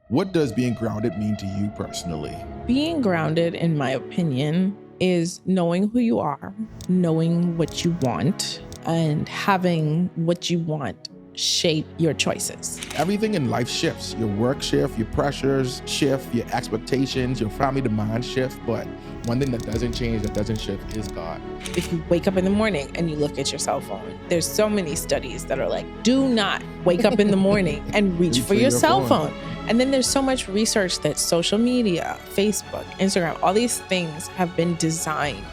What does being grounded mean to you personally? Being grounded, in my opinion, is knowing who you are, knowing what you want, and having what you want shape your choices. Everything in life shifts. Your work shift, your pressures shift, your expectations, your family demands shift. But one thing that doesn't change, that doesn't shift is God. If you wake up in the morning and you look at your cell phone, there's so many studies that are like, do not wake up in the morning and reach for your cell phone. And then there's so much research that social media, Facebook, Instagram, all these things have been designed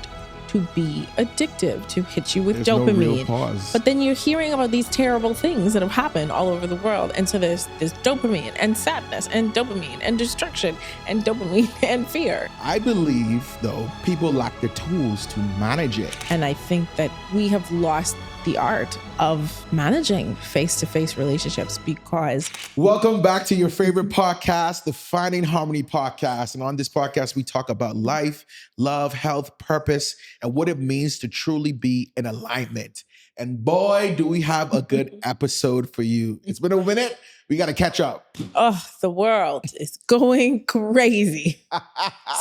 to be addictive, to hit you with There's dopamine. No real pause. But then you're hearing about these terrible things that have happened all over the world. And so there's dopamine and sadness and dopamine and destruction and dopamine and fear. I believe, though, people lack the tools to manage it. And I think that we have lost the art of managing face-to-face relationships because... Welcome back to your favorite podcast, the Finding Harmony podcast. And on this podcast, we talk about life, love, health, purpose, and what it means to truly be in alignment. And boy, do we have a good episode for you. It's been a minute. We got to catch up. Oh, the world is going crazy.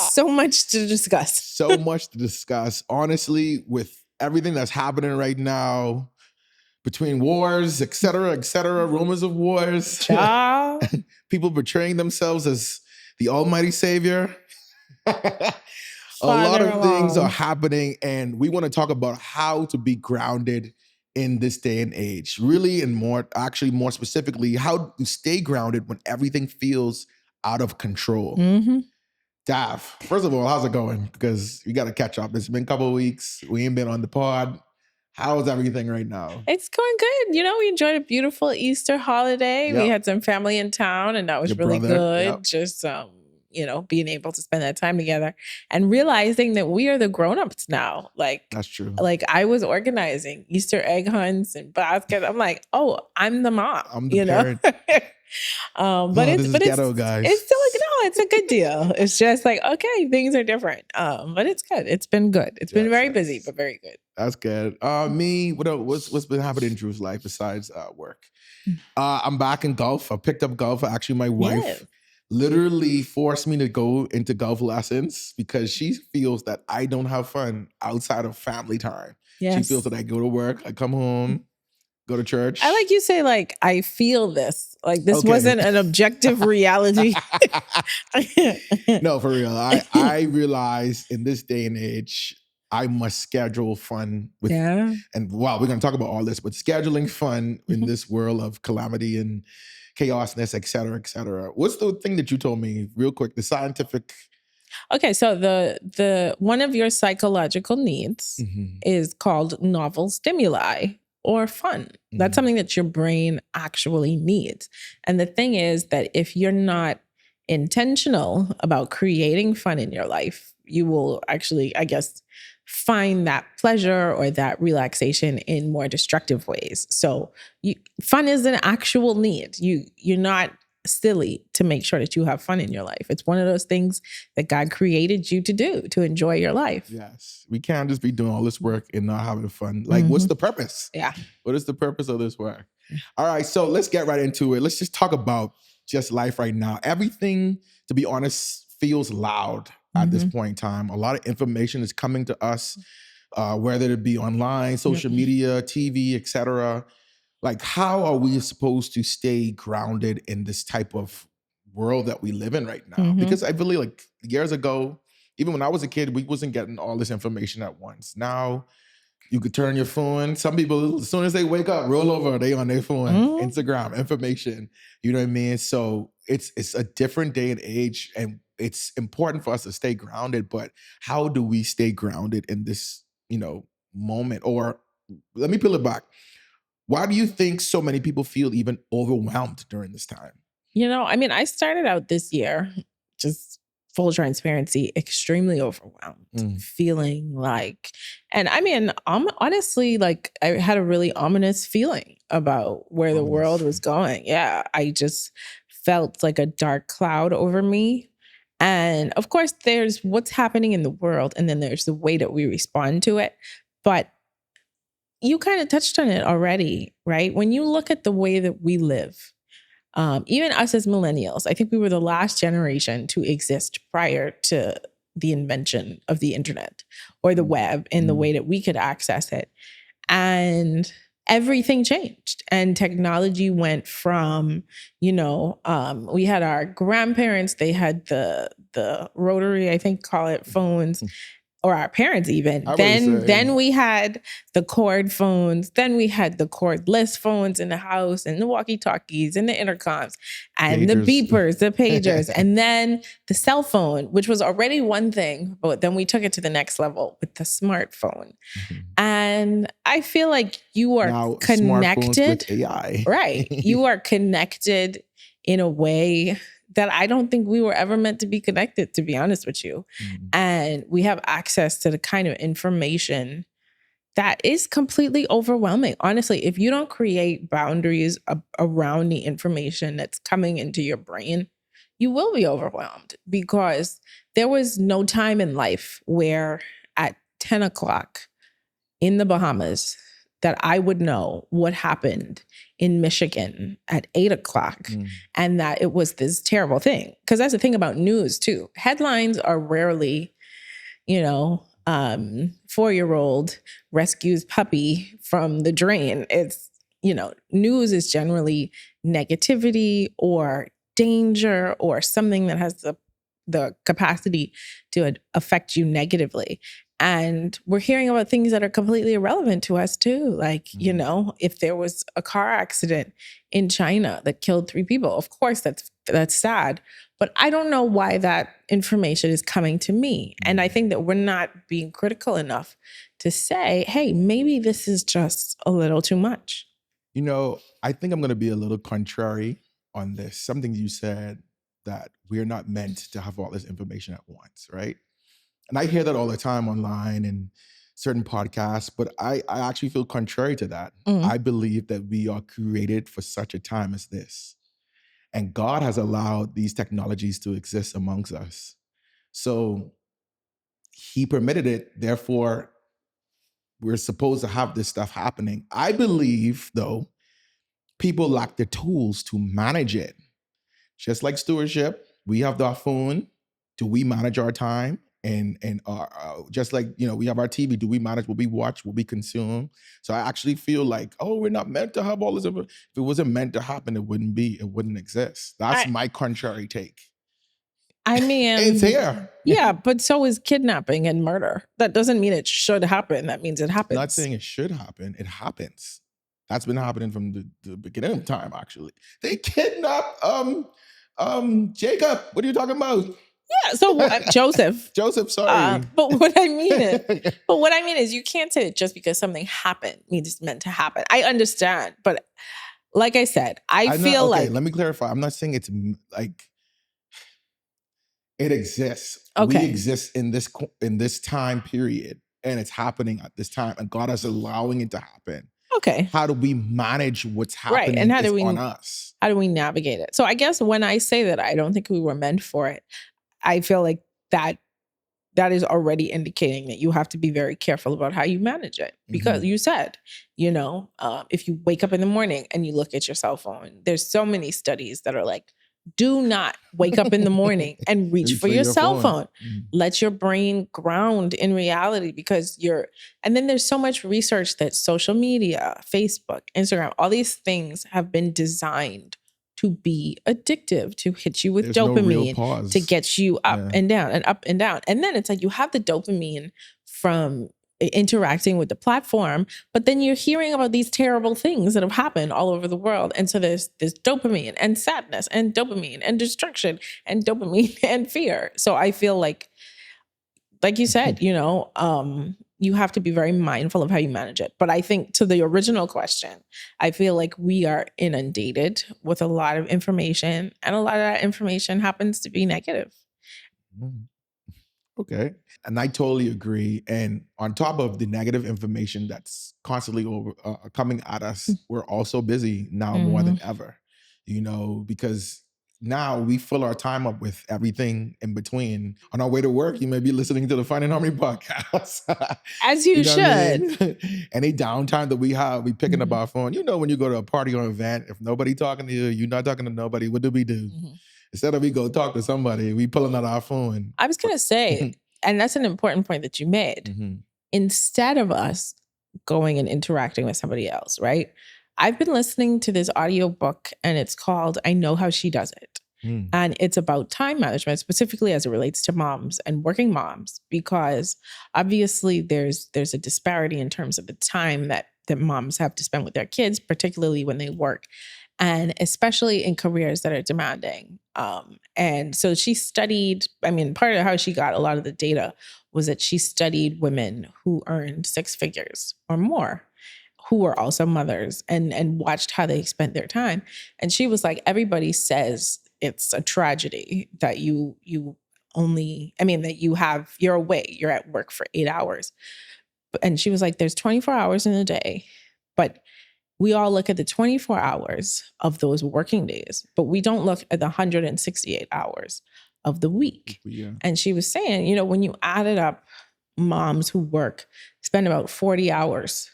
So much to discuss. So much to discuss. Honestly, with everything that's happening right now, between wars, et cetera, rumors of wars, people betraying themselves as the almighty savior. A lot of things are happening, and we want to talk about how to be grounded in this day and age. Really, and more specifically, how to stay grounded when everything feels out of control. Mm-hmm. Dav, first of all, how's it going? Because we got to catch up. It's been a couple of weeks. We ain't been on the pod. How is everything right now? It's going good. You know, we enjoyed a beautiful Easter holiday. Yep. We had some family in town, and that was really good. Yep. Just, being able to spend that time together and realizing that we are the grown-ups now. Like, that's true. Like, I was organizing Easter egg hunts and baskets. I'm like, oh, I'm the mom. I'm the parent. But it's ghetto, guys. It's still like, no, it's a good deal. It's just like, okay, things are different. But it's good. It's been good. It's been very busy, but very good. That's good. Me, what's been happening in Drew's life besides work? I'm back in golf. I picked up golf. Actually, my wife literally forced me to go into golf lessons because she feels that I don't have fun outside of family time. Yes. She feels that I go to work, I come home, go to church. I like you say, like, I feel this. Like, this wasn't an objective reality. No, for real. I realize in this day and age, I must schedule fun with, and wow, we're going to talk about all this, but scheduling fun in this world of calamity and chaosness, et cetera, et cetera. What's the thing that you told me real quick? The scientific. Okay, so the one of your psychological needs is called novel stimuli or fun. That's something that your brain actually needs. And the thing is that if you're not intentional about creating fun in your life, you will actually, I guess, find that pleasure or that relaxation in more destructive ways. So fun is an actual need. You're not silly to make sure that you have fun in your life. It's one of those things that God created you to do, to enjoy your life. Yes. We can't just be doing all this work and not having fun. Like, what's the purpose? Yeah. What is the purpose of this work? All right. So let's get right into it. Let's just talk about just life right now. Everything, to be honest, feels loud at this point in time. A lot of information is coming to us, whether it be online, social media, TV, et cetera. Like, how are we supposed to stay grounded in this type of world that we live in right now? Because I believe, like, years ago, even when I was a kid, we wasn't getting all this information at once. Now, you could turn your phone. Some people, as soon as they wake up, roll over, they on their phone, Instagram, information. You know what I mean? So it's a different day and age, and it's important for us to stay grounded. But how do we stay grounded in this, moment? Or let me peel it back. Why do you think so many people feel even overwhelmed during this time? I started out this year, just full transparency, extremely overwhelmed, feeling like, and honestly, like, I had a really ominous feeling about where the world was going. Yeah, I just felt like a dark cloud over me. And of course, there's what's happening in the world, and then there's the way that we respond to it. But you kind of touched on it already, right? When you look at the way that we live, even us as millennials, I think we were the last generation to exist prior to the invention of the internet or the web in the way that we could access it. And everything changed, and technology went from, we had our grandparents, they had the rotary, I think, call it, phones, or our parents even. Then we had the cord phones. Then we had the cordless phones in the house, and the walkie-talkies and the intercoms and the beepers, the pagers, and then the cell phone, which was already one thing, but then we took it to the next level with the smartphone. And I feel like you are now, connected with AI. Right. You are connected in a way that I don't think we were ever meant to be connected, to be honest with you. And we have access to the kind of information that is completely overwhelming. Honestly, if you don't create boundaries around the information that's coming into your brain, you will be overwhelmed, because there was no time in life where at 10 o'clock in the Bahamas that I would know what happened in Michigan at 8 o'clock and that it was this terrible thing. Because that's the thing about news too. Headlines are rarely, 4-year-old rescues puppy from the drain. It's, news is generally negativity or danger or something that has the capacity to affect you negatively. And we're hearing about things that are completely irrelevant to us too. Like, if there was a car accident in China that killed 3 people, of course that's sad. But I don't know why that information is coming to me. And I think that we're not being critical enough to say, hey, maybe this is just a little too much. I think I'm going to be a little contrary on this. Something you said, that we're not meant to have all this information at once, right? And I hear that all the time online and certain podcasts, but I actually feel contrary to that. I believe that we are created for such a time as this. And God has allowed these technologies to exist amongst us. So he permitted it. Therefore, we're supposed to have this stuff happening. I believe, though, people lack the tools to manage it. Just like stewardship, we have our phone. Do we manage our time? And just like, we have our TV. Do we manage what we watch, what we consume? So I actually feel like, we're not meant to have all this. If it wasn't meant to happen, it wouldn't exist. That's my contrary take. I mean, it's here. Yeah, but so is kidnapping and murder. That doesn't mean it should happen. That means it happens. I'm not saying it should happen. It happens. That's been happening from the beginning of time, actually. They kidnapped Jacob. What are you talking about? Yeah, so Joseph. Sorry. But what I mean is you can't say that just because something happened means it's meant to happen. I understand, but like I said, I feel like... let me clarify. I'm not saying it's like it exists. Okay. We exist in this time period, and it's happening at this time, and God is allowing it to happen. Okay. How do we manage what's happening? Right. And how do we on us? How do we navigate it? So I guess when I say that I don't think we were meant for it, I feel like that is already indicating that you have to be very careful about how you manage it. Because you said, if you wake up in the morning and you look at your cell phone, there's so many studies that are like, do not wake up in the morning and reach for your cell phone. Let your brain ground in reality, because and then there's so much research that social media, Facebook, Instagram, all these things have been designed to be addictive, to hit you with dopamine, to get you up and down and up and down. And then it's like you have the dopamine from interacting with the platform, but then you're hearing about these terrible things that have happened all over the world. And so there's this dopamine and sadness and dopamine and destruction and dopamine and fear. So I feel like you said, you have to be very mindful of how you manage it. But I think to the original question, I feel like we are inundated with a lot of information, and a lot of that information happens to be negative. Okay. And I totally agree. And on top of the negative information that's constantly coming at us, we're also busy now more than ever, because now we fill our time up with everything in between. On our way to work, you may be listening to the Finding Harmony podcast. As you know what I should. mean? Any downtime that we have, we picking up our phone. You know, when you go to a party or an event, if nobody talking to you, you're not talking to nobody, what do we do? Instead of we go talk to somebody, we pulling out our phone. I was going to say, and that's an important point that you made. Instead of us going and interacting with somebody else, right? I've been listening to this audiobook and it's called I Know How She Does It. And it's about time management, specifically as it relates to moms and working moms, because obviously there's a disparity in terms of the time that moms have to spend with their kids, particularly when they work, and especially in careers that are demanding. And so she studied, I mean, part of how she got a lot of the data was that she studied women who earned six figures or more, who were also mothers, and watched how they spent their time. And she was like, everybody says it's a tragedy that you're away, you're at work for 8 hours. And she was like, there's 24 hours in a day, but we all look at the 24 hours of those working days, but we don't look at the 168 hours of the week. Yeah. And she was saying, you know, when you added up moms who spend about 40 hours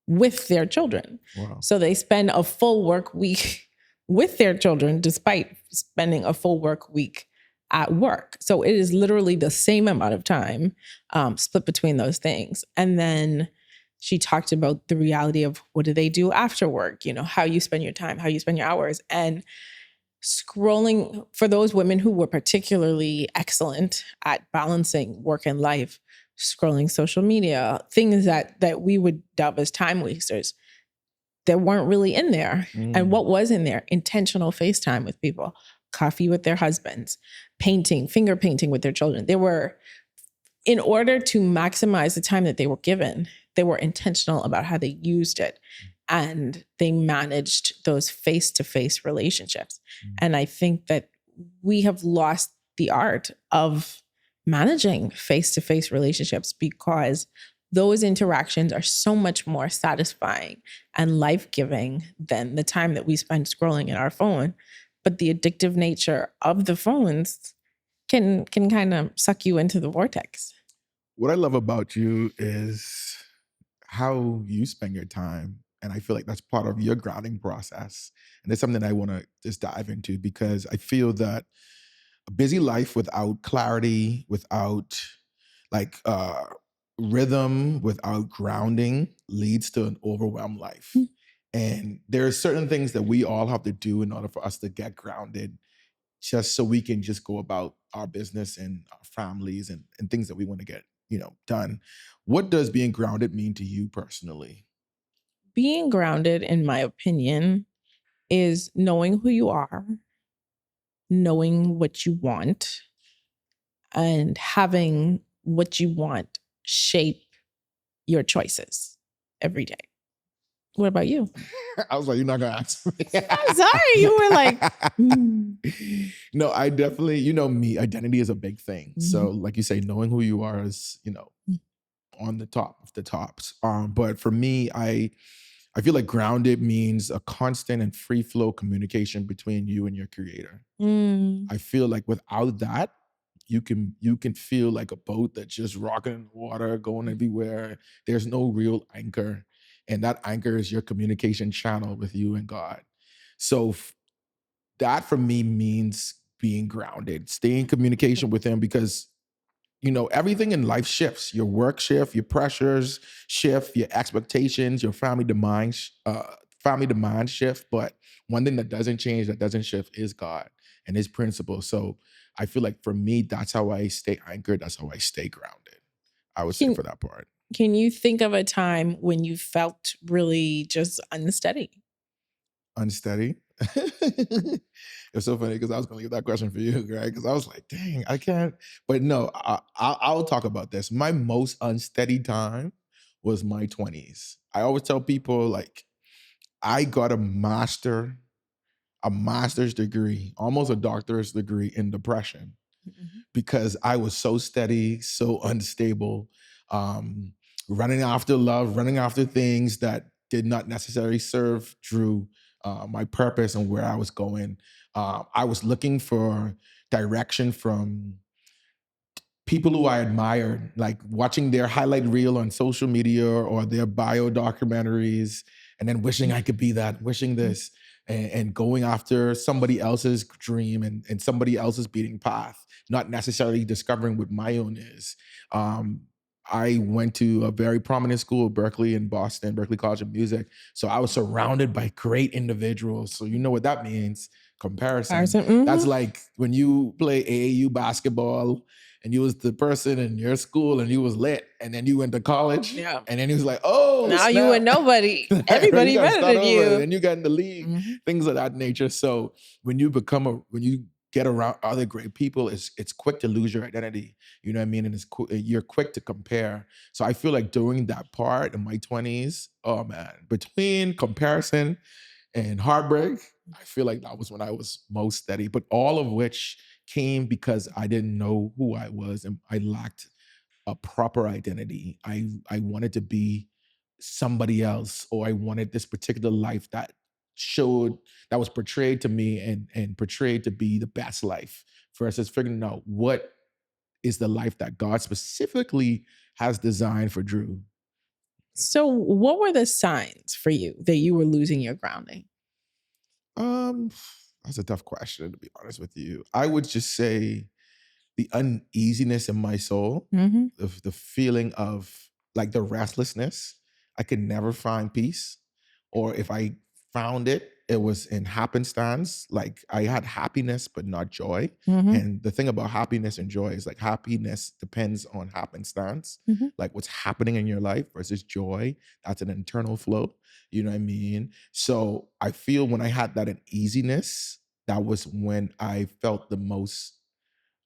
with their children. Wow. So they spend a full work week with their children, despite spending a full work week at work. So it is literally the same amount of time split between those things. And then she talked about the reality of what do they do after work, you know, how you spend your time, how you spend your hours, and scrolling for those women who were particularly excellent at balancing work and life, scrolling social media, things that we would dub as time wasters that weren't really in there. And what was in there? Intentional FaceTime with people, coffee with their husbands, painting, finger painting with their children. They were, in order to maximize the time that they were given, they were intentional about how they used it. And they managed those face-to-face relationships. And I think that we have lost the art of managing face-to-face relationships because those interactions are so much more satisfying and life-giving than the time that we spend scrolling in our phone. But the addictive nature of the phones can kind of suck you into the vortex. What I love about you is how you spend your time. And I feel like that's part of your grounding process. And it's something I want to just dive into because I feel that a busy life without clarity, without rhythm, without grounding leads to an overwhelmed life. And there are certain things that we all have to do in order for us to get grounded, just so we can just go about our business and our families and things that we want to get, done. What does being grounded mean to you personally? Being grounded, in my opinion, is knowing who you are, knowing what you want, and having what you want shape your choices every day. What about you? I was like, you're not going to ask me. I'm sorry. You were like, No, I definitely, me, identity is a big thing. So like you say, knowing who you are is, on the top of the tops. But for me, I feel like grounded means a constant and free flow communication between you and your creator. I feel like without that, you can feel like a boat that's just rocking in the water, going everywhere. There's no real anchor. And that anchor is your communication channel with you and God. So that for me means being grounded, stay in communication with him because everything in life shifts. Your work shift, your pressures shift, your expectations, your family demands shift. But one thing that doesn't change, that doesn't shift is God and his principles. So I feel like for me, that's how I stay anchored. That's how I stay grounded. I would say for that part. Can you think of a time when you felt really just unsteady? Unsteady? It's so funny because I was going to get that question for you, right? Because I was like, dang, I can't. But no, I'll talk about this. My most unsteady time was my 20s. I always tell people, like, I got a master's degree, almost a doctorate degree in depression because I was so steady, so unstable, running after love, running after things that did not necessarily serve Drew my purpose and where I was going. I was looking for direction from people who I admired, like watching their highlight reel on social media or their bio documentaries, and then wishing I could be that, wishing this, and going after somebody else's dream and somebody else's beating path, not necessarily discovering what my own is. I went to a very prominent school, Berkeley in Boston, Berkeley College of Music. So I was surrounded by great individuals. So you know what that means. Comparison. That's like when you play AAU basketball and you was the person in your school and you was lit, and then you went to college, and then he was like, oh, now snap. you were nobody. Everybody you better than you. And you got in the league, things of that nature. So when you get around other great people, it's quick to lose your identity. You know what I mean? And you're quick to compare. So I feel like during that part in my 20s, oh man, between comparison and heartbreak, I feel like that was when I was most steady, but all of which came because I didn't know who I was and I lacked a proper identity. I wanted to be somebody else, or I wanted this particular life that was portrayed to me and portrayed to be the best life, versus figuring out what is the life that God specifically has designed for Drew. So what were the signs for you that you were losing your grounding? That's a tough question, to be honest with you. I would just say the uneasiness in my soul, the feeling of like the restlessness. I could never find peace. Or if I found it, it was in happenstance. Like I had happiness, but not joy. And the thing about happiness and joy is like happiness depends on happenstance, like what's happening in your life, versus joy. That's an internal flow. You know what I mean? So I feel when I had that uneasiness, that was when I felt the most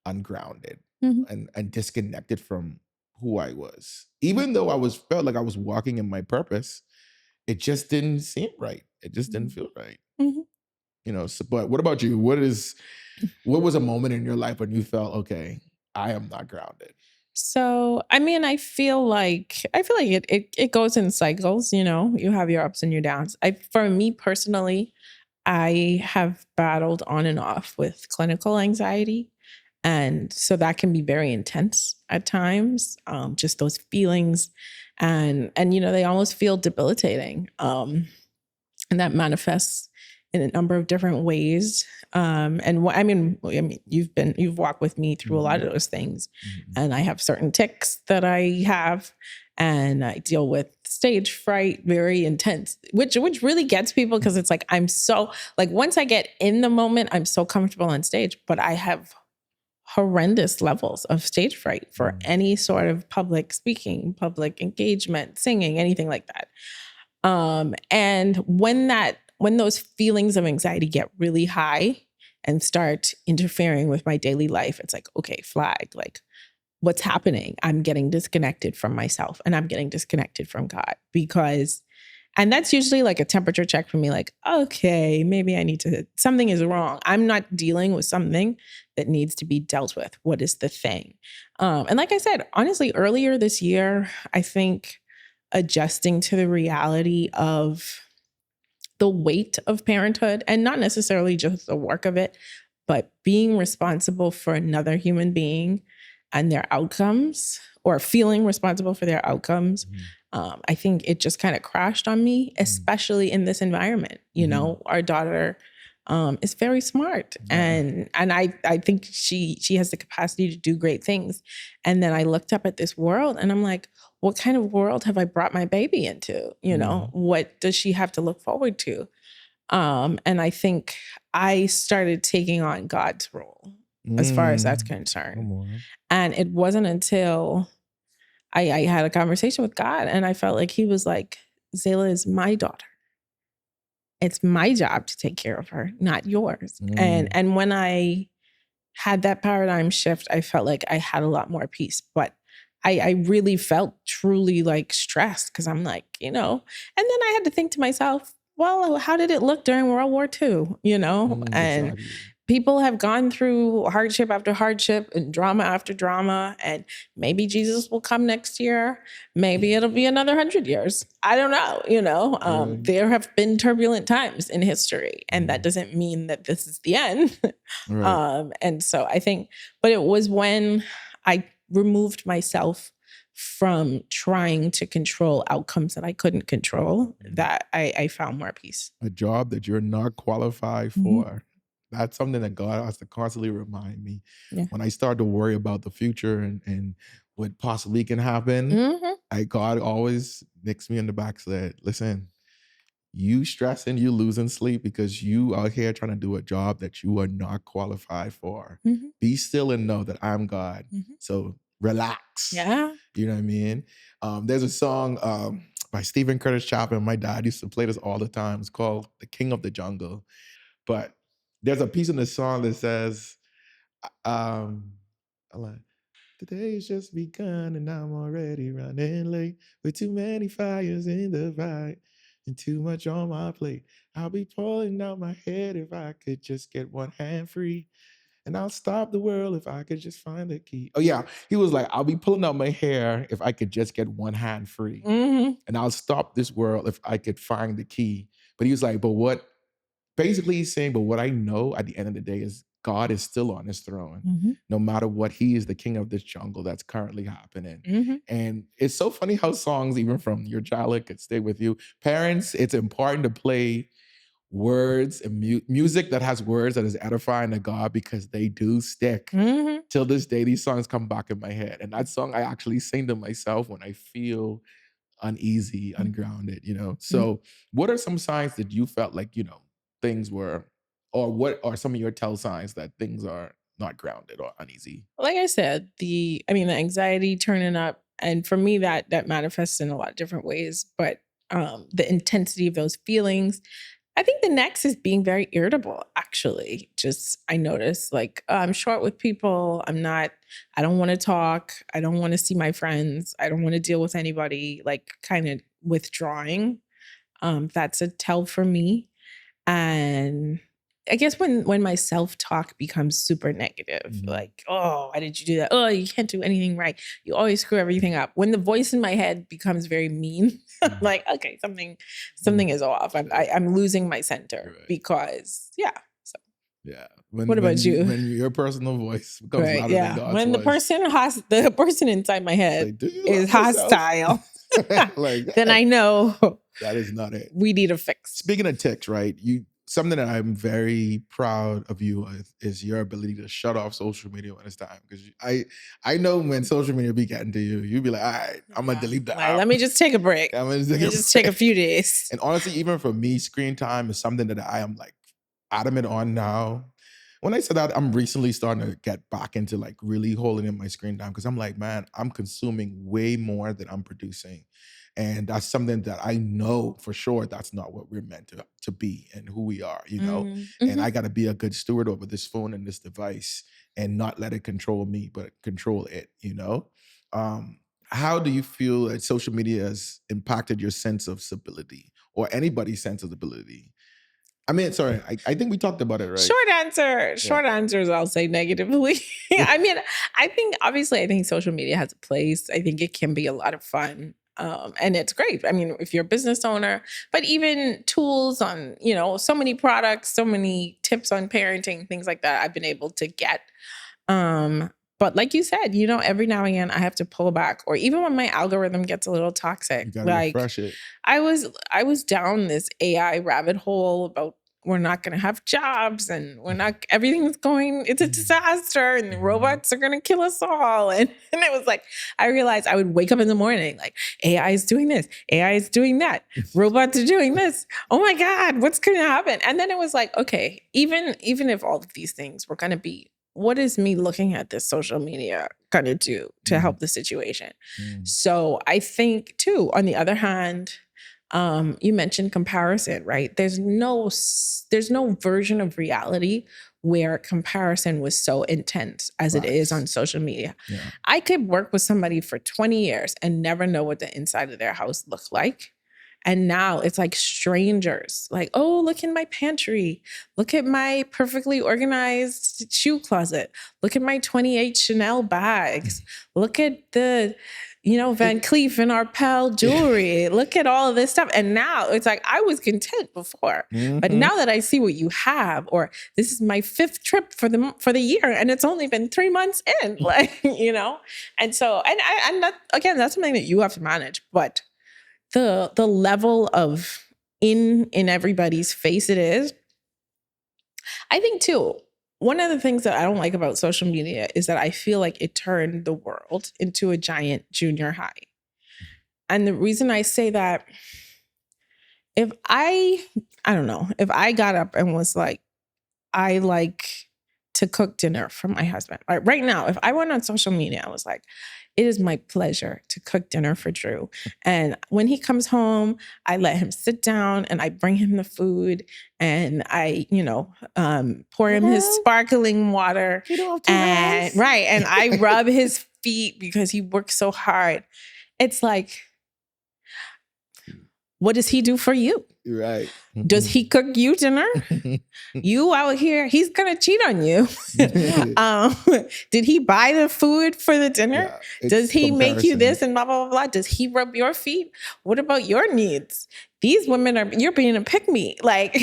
ungrounded and disconnected from who I was. Even though felt like I was walking in my purpose, it just didn't seem right. It just didn't feel right. You know, so, but what about you? What was a moment in your life when you felt, okay, I am not grounded? So, I mean, I feel like it goes in cycles, you know. You have your ups and your downs. For me personally, I have battled on and off with clinical anxiety. And so that can be very intense at times, just those feelings. And you know, they almost feel debilitating. And that manifests in a number of different ways. I mean, you've walked with me through a lot of those things. And I have certain tics that I have, and I deal with stage fright, very intense, which really gets people, because it's like, I'm so like, once I get in the moment, I'm so comfortable on stage, but I have horrendous levels of stage fright for any sort of public speaking, public engagement, singing, anything like that. And when those feelings of anxiety get really high and start interfering with my daily life, it's like, okay, flag, like what's happening? I'm getting disconnected from myself and I'm getting disconnected from God, and that's usually like a temperature check for me, like, okay, maybe something is wrong. I'm not dealing with something that needs to be dealt with. What is the thing? And like I said, honestly, earlier this year, I think adjusting to the reality of the weight of parenthood, and not necessarily just the work of it, but being responsible for another human being and their outcomes, or feeling responsible for their outcomes. I think it just kind of crashed on me, especially in this environment. You know, our daughter is very smart, and I think she has the capacity to do great things. And then I looked up at this world and I'm like, what kind of world have I brought my baby into? You know, what does she have to look forward to? And I think I started taking on God's role as far as that's concerned. And it wasn't until I had a conversation with God, and I felt like he was like, Zayla is my daughter. It's my job to take care of her, not yours. And when I had that paradigm shift, I felt like I had a lot more peace. But I really felt truly like stressed, because I'm like, you know, and then I had to think to myself, well, how did it look during World War II? You know, and people have gone through hardship after hardship and drama after drama, and maybe Jesus will come next year. Maybe it'll be another 100 years. I don't know. Right. There have been turbulent times in history, and that doesn't mean that this is the end. Right. And so I think, but it was when I removed myself from trying to control outcomes that I couldn't control that I found more peace. A job that you're not qualified for. That's something that God has to constantly remind me. Yeah. When I start to worry about the future and what possibly can happen, God always nicks me in the back, said, listen, you stressing, you losing sleep because you out here trying to do a job that you are not qualified for. Be still and know that I'm God. So relax. Yeah. You know what I mean? There's a song by Stephen Curtis Chapman. My dad used to play this all the time. It's called The King of the Jungle. But there's a piece in the song that says, the day's just begun and I'm already running late with too many fires in the fight and too much on my plate. I'll be pulling out my head if I could just get one hand free. And I'll stop the world if I could just find the key. Oh yeah, he was like, I'll be pulling out my hair if I could just get one hand free. And I'll stop this world if I could find the key. But he was like, but what, basically he's saying, but what I know at the end of the day is God is still on his throne. No matter what, he is the king of this jungle that's currently happening. And it's so funny how songs, even from your childhood, could stay with you. Parents, it's important to play words and music that has words that is edifying to God, because they do stick. Till this day, these songs come back in my head. And that song I actually sing to myself when I feel uneasy, ungrounded, So what are some signs that you felt like, things were, or what are some of your tell signs that things are not grounded or uneasy? Like I said, the anxiety turning up, and for me that manifests in a lot of different ways, but the intensity of those feelings. I think the next is being very irritable, actually. Just, I notice, like, I'm short with people. I don't want to talk. I don't want to see my friends. I don't want to deal with anybody, like kind of withdrawing. That's a tell for me. And I guess when my self-talk becomes super negative, like, oh, why did you do that? Oh, you can't do anything right. You always screw everything up. When the voice in my head becomes very mean, like, okay, something is off. I'm losing my center because, yeah. So, yeah. What about you? When your personal voice becomes louder than God's when voice. the person inside my head Like, is hostile, like, then I know that is not it. We need a fix. Speaking of tics, right? Something that I'm very proud of you is your ability to shut off social media when it's time. Because I know when social media be getting to you, you be like, all right, I'm gonna delete the app. Let me just take a break. I'm gonna just take a few days. And honestly, even for me, screen time is something that I am like adamant on now. When I said that, I'm recently starting to get back into like really holding in my screen time, because I'm like, man, I'm consuming way more than I'm producing. And that's something that I know for sure that's not what we're meant to be and who we are, And I got to be a good steward over this phone and this device and not let it control me, but control it, How do you feel that social media has impacted your sense of stability, or anybody's sense of stability? I mean, sorry, I think we talked about it, right? Short answers, I'll say negatively. I mean, I think social media has a place. I think it can be a lot of fun. And it's great. I mean, if you're a business owner, but even tools on, so many products, so many tips on parenting, things like that, I've been able to get. But like you said, every now and again I have to pull back, or even when my algorithm gets a little toxic, you gotta refresh it. I was down this AI rabbit hole about we're not going to have jobs and it's a disaster and the robots are going to kill us all. And it was like, I realized I would wake up in the morning, like, AI is doing this, AI is doing that, robots are doing this. Oh my God, what's going to happen? And then it was like, okay, even if all of these things were going to be, what is me looking at this social media going to do to help the situation? So I think too, on the other hand, you mentioned comparison, right? There's no version of reality where comparison was so intense as it is on social media. Yeah. I could work with somebody for 20 years and never know what the inside of their house looked like. And now it's like strangers, like, oh, look in my pantry. Look at my perfectly organized shoe closet. Look at my 28 Chanel bags. Look at the, Van Cleef and Arpels jewelry. Look at all of this stuff. And now it's like, I was content before, but now that I see what you have, or this is my 5th trip for the year, and it's only been 3 months in, like, and so, and that, again, that's something that you have to manage, but the level of in everybody's face it is. I think too, one of the things that I don't like about social media is that I feel like it turned the world into a giant junior high. And the reason I say that, if I don't know, if I got up and was like, I like to cook dinner for my husband. Like right now, if I went on social media, I was like, it is my pleasure to cook dinner for Drew. And when he comes home, I let him sit down and I bring him the food and I, pour him his sparkling water. You don't have to and right. And I rub his feet because he works so hard. It's like, what does he do for you? Right. Does he cook you dinner? You out here, he's gonna cheat on you. Did he buy the food for the dinner? Yeah, does he comparison. make you this and blah, blah, blah, blah? Does he rub your feet? What about your needs? These women you're being a pick me. Like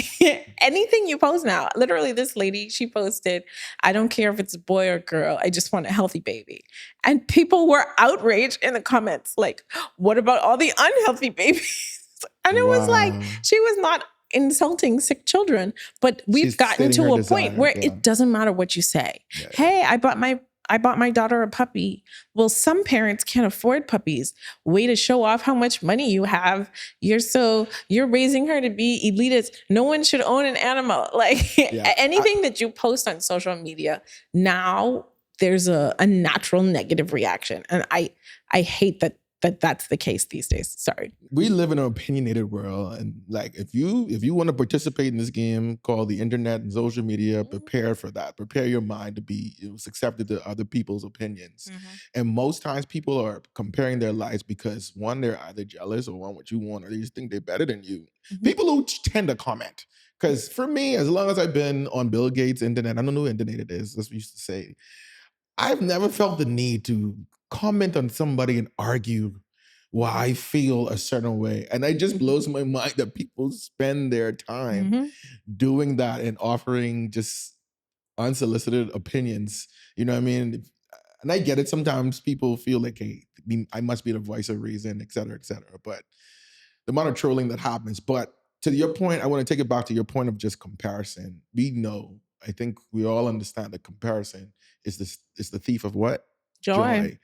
anything you post now. Literally, this lady, she posted, I don't care if it's a boy or girl, I just want a healthy baby. And people were outraged in the comments. Like, what about all the unhealthy babies? And it was like, she was not insulting sick children, but we've gotten to a point where it doesn't matter what you say. Yeah. Hey, I bought my daughter a puppy. Well, some parents can't afford puppies. Way to show off how much money you have. You're raising her to be elitist. No one should own an animal. Like anything that you post on social media, now there's a natural negative reaction. And I hate that's the case these days. Sorry. We live in an opinionated world, and like if you want to participate in this game called the internet and social media, prepare for that. Prepare your mind to be accepted to other people's opinions. And most times people are comparing their lives because one, they're either jealous or want what you want, or they just think they're better than you. People who tend to comment. Because for me, as long as I've been on Bill Gates' internet, I don't know who internet it is, that's what we used to say, I've never felt the need to comment on somebody and argue why I feel a certain way. And it just blows my mind that people spend their time doing that and offering just unsolicited opinions. You know what I mean? And I get it. Sometimes people feel like, hey, I must be the voice of reason, et cetera, et cetera. But the amount of trolling that happens. But to your point, I want to take it back to your point of just comparison. We know, I think we all understand that comparison is the thief of what? Joy.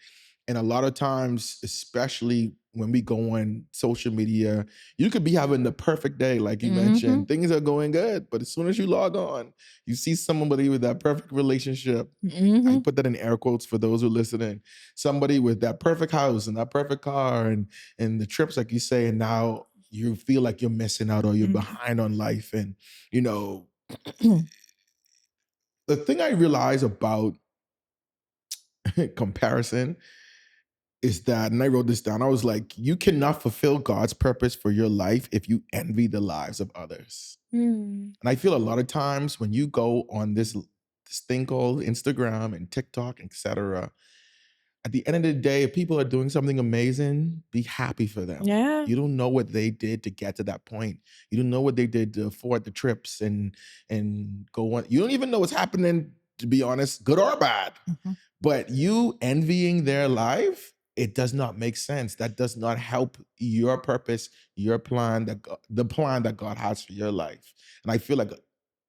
And a lot of times, especially when we go on social media, you could be having the perfect day, like you mentioned. Things are going good, but as soon as you log on, you see somebody with that perfect relationship. I put that in air quotes for those who are listening. Somebody with that perfect house and that perfect car and the trips, like you say, and now you feel like you're missing out or you're behind on life. And, the thing I realize about comparison is that, and I wrote this down, I was like, you cannot fulfill God's purpose for your life if you envy the lives of others. And I feel a lot of times when you go on this thing called Instagram and TikTok, etc., at the end of the day, if people are doing something amazing, be happy for them. Yeah. You don't know what they did to get to that point. You don't know what they did to afford the trips and go on. You don't even know what's happening, to be honest, good or bad. But you envying their life, it does not make sense. That does not help your purpose, your plan, the plan that God has for your life. And I feel like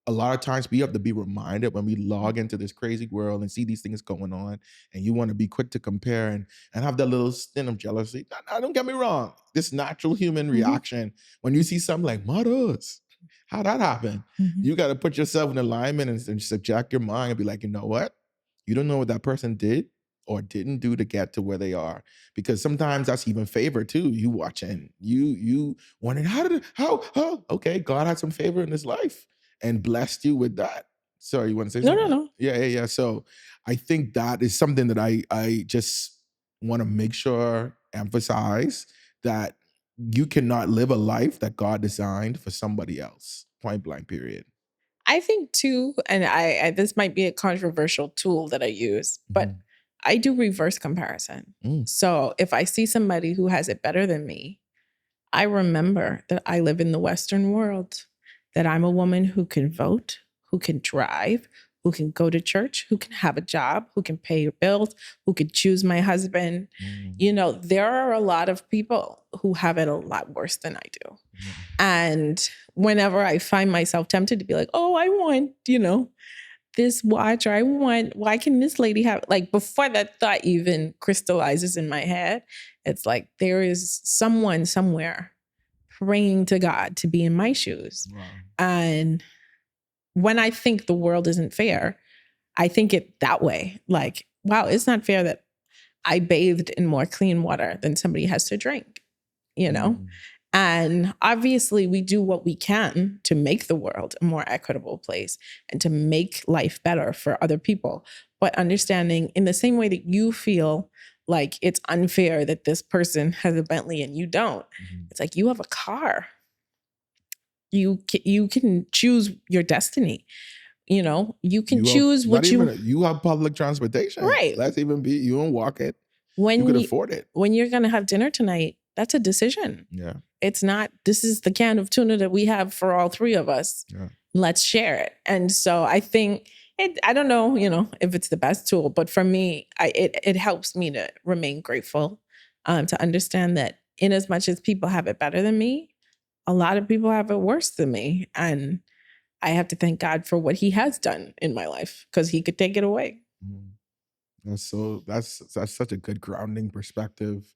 a lot of times we have to be reminded when we log into this crazy world and see these things going on, and you want to be quick to compare and have that little stint of jealousy. Now, don't get me wrong. This natural human reaction, when you see something like, mothers, how'd that happen? You got to put yourself in alignment and subject your mind and be like, you know what? You don't know what that person did or didn't do to get to where they are. Because sometimes that's even favor too. You watching, you wondering, how, okay, God had some favor in his life and blessed you with that. Sorry, you want to say something? No. Yeah. So I think that is something that I just want to make sure, emphasize that you cannot live a life that God designed for somebody else. Point blank, period. I think too, and I this might be a controversial tool that I use, but I do reverse comparison. So if I see somebody who has it better than me, I remember that I live in the Western world, that I'm a woman who can vote, who can drive, who can go to church, who can have a job, who can pay your bills, who can choose my husband. You know, there are a lot of people who have it a lot worse than I do. And whenever I find myself tempted to be like, oh, I want, you know, this watch, or I want, why can this lady have, like, before that thought even crystallizes in my head, it's like there is someone somewhere praying to God to be in my shoes. Wow. And when I think the world isn't fair, I think it that way. Like, wow, it's not fair that I bathed in more clean water than somebody has to drink, you know? And obviously, we do what we can to make the world a more equitable place and to make life better for other people. But understanding, in the same way that you feel like it's unfair that this person has a Bentley and you don't, it's like you have a car. You can choose your destiny. You know, you can choose what you have public transportation. Right. Let's even be, you don't walk it. When you could afford it. When you're going to have dinner tonight, that's a decision. Yeah. It's not, this is the can of tuna that we have for all three of us. Yeah. Let's share it. And so I think, I don't know, you know, if it's the best tool, but for me, it helps me to remain grateful, to understand that in as much as people have it better than me, a lot of people have it worse than me. And I have to thank God for what he has done in my life, because he could take it away. That's such a good grounding perspective.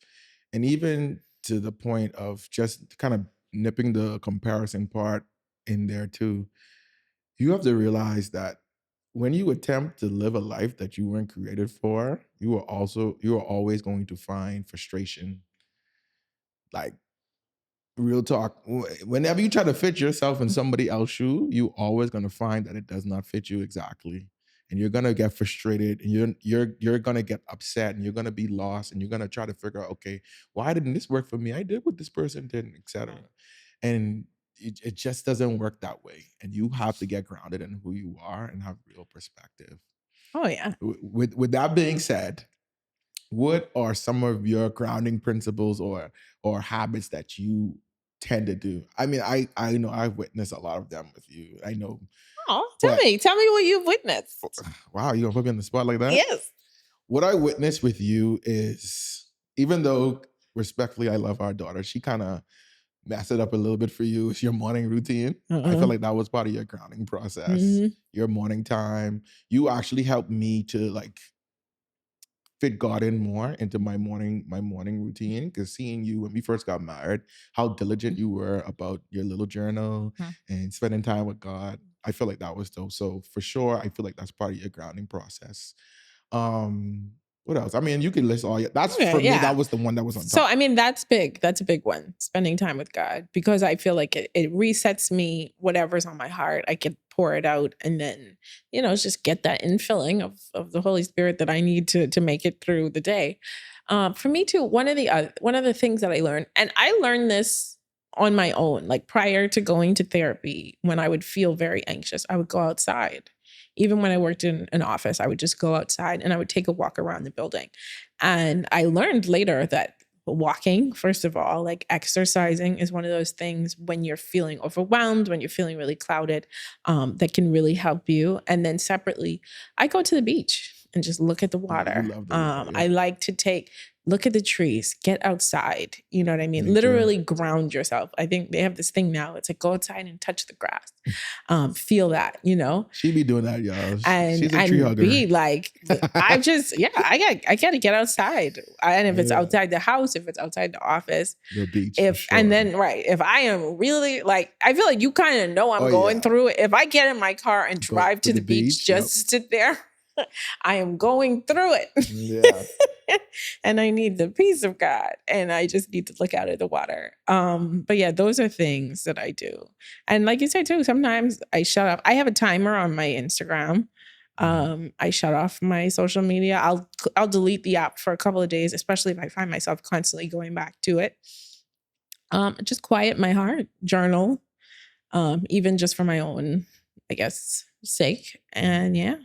And even to the point of just kind of nipping the comparison part in there too, you have to realize that when you attempt to live a life that you weren't created for, you are always going to find frustration. Like, real talk, whenever you try to fit yourself in somebody else's shoe, you always going to find that it does not fit you exactly. And you're going to get frustrated, and you're going to get upset, and you're going to be lost, and you're going to try to figure out, okay, why didn't this work for me? I did what this person didn't, etc. And it just doesn't work that way. And you have to get grounded in who you are and have real perspective. Oh yeah. With that being said, what are some of your grounding principles or habits that you tend to do? I mean, I know I've witnessed a lot of them with you. I know. Oh, tell me what you've witnessed. Wow, you gonna put me on the spot like that? Yes. What I witnessed with you is, even though respectfully I love our daughter, she kind of messed it up a little bit for you. It's your morning routine. I feel like that was part of your grounding process. Your morning time. You actually helped me to like fit God in more into my morning routine, because seeing you when we first got married, how diligent you were about your little journal and spending time with God, I feel like that was dope. So for sure, I feel like that's part of your grounding process. What else? I mean, you can list all your, that's for me, that was the one that was on top. So I mean, that's big. That's a big one. Spending time with God, because I feel like it resets me. Whatever's on my heart, I can pour it out, and then, you know, just get that infilling of the Holy Spirit that I need to make it through the day. For me too, one of the things that I learned, and I learned this on my own, like prior to going to therapy, when I would feel very anxious, I would go outside. Even when I worked in an office, I would just go outside and I would take a walk around the building. And I learned later that walking, first of all, like exercising, is one of those things when you're feeling overwhelmed, when you're feeling really clouded, that can really help you. And then separately, I go to the beach and just look at the water. I like to look at the trees, get outside. You know what I mean? Nature. Literally ground yourself. I think they have this thing now. It's like, go outside and touch the grass. Feel that, you know? She be doing that, y'all. And, she's a tree hugger. Be like, I got to get outside. And if it's outside the house, if it's outside the office, the beach. And then, if I am really like, I feel like you kind of know I'm going through it. If I get in my car and drive to the beach, just to sit there, I am going through it. Yeah. And I need the peace of God, and I just need to look out at the water. But yeah, those are things that I do. And like you said too, sometimes I shut off. I have a timer on my Instagram. I shut off my social media. I'll delete the app for a couple of days, especially if I find myself constantly going back to it. Just quiet my heart, journal, even just for my own, I guess, sake. And yeah.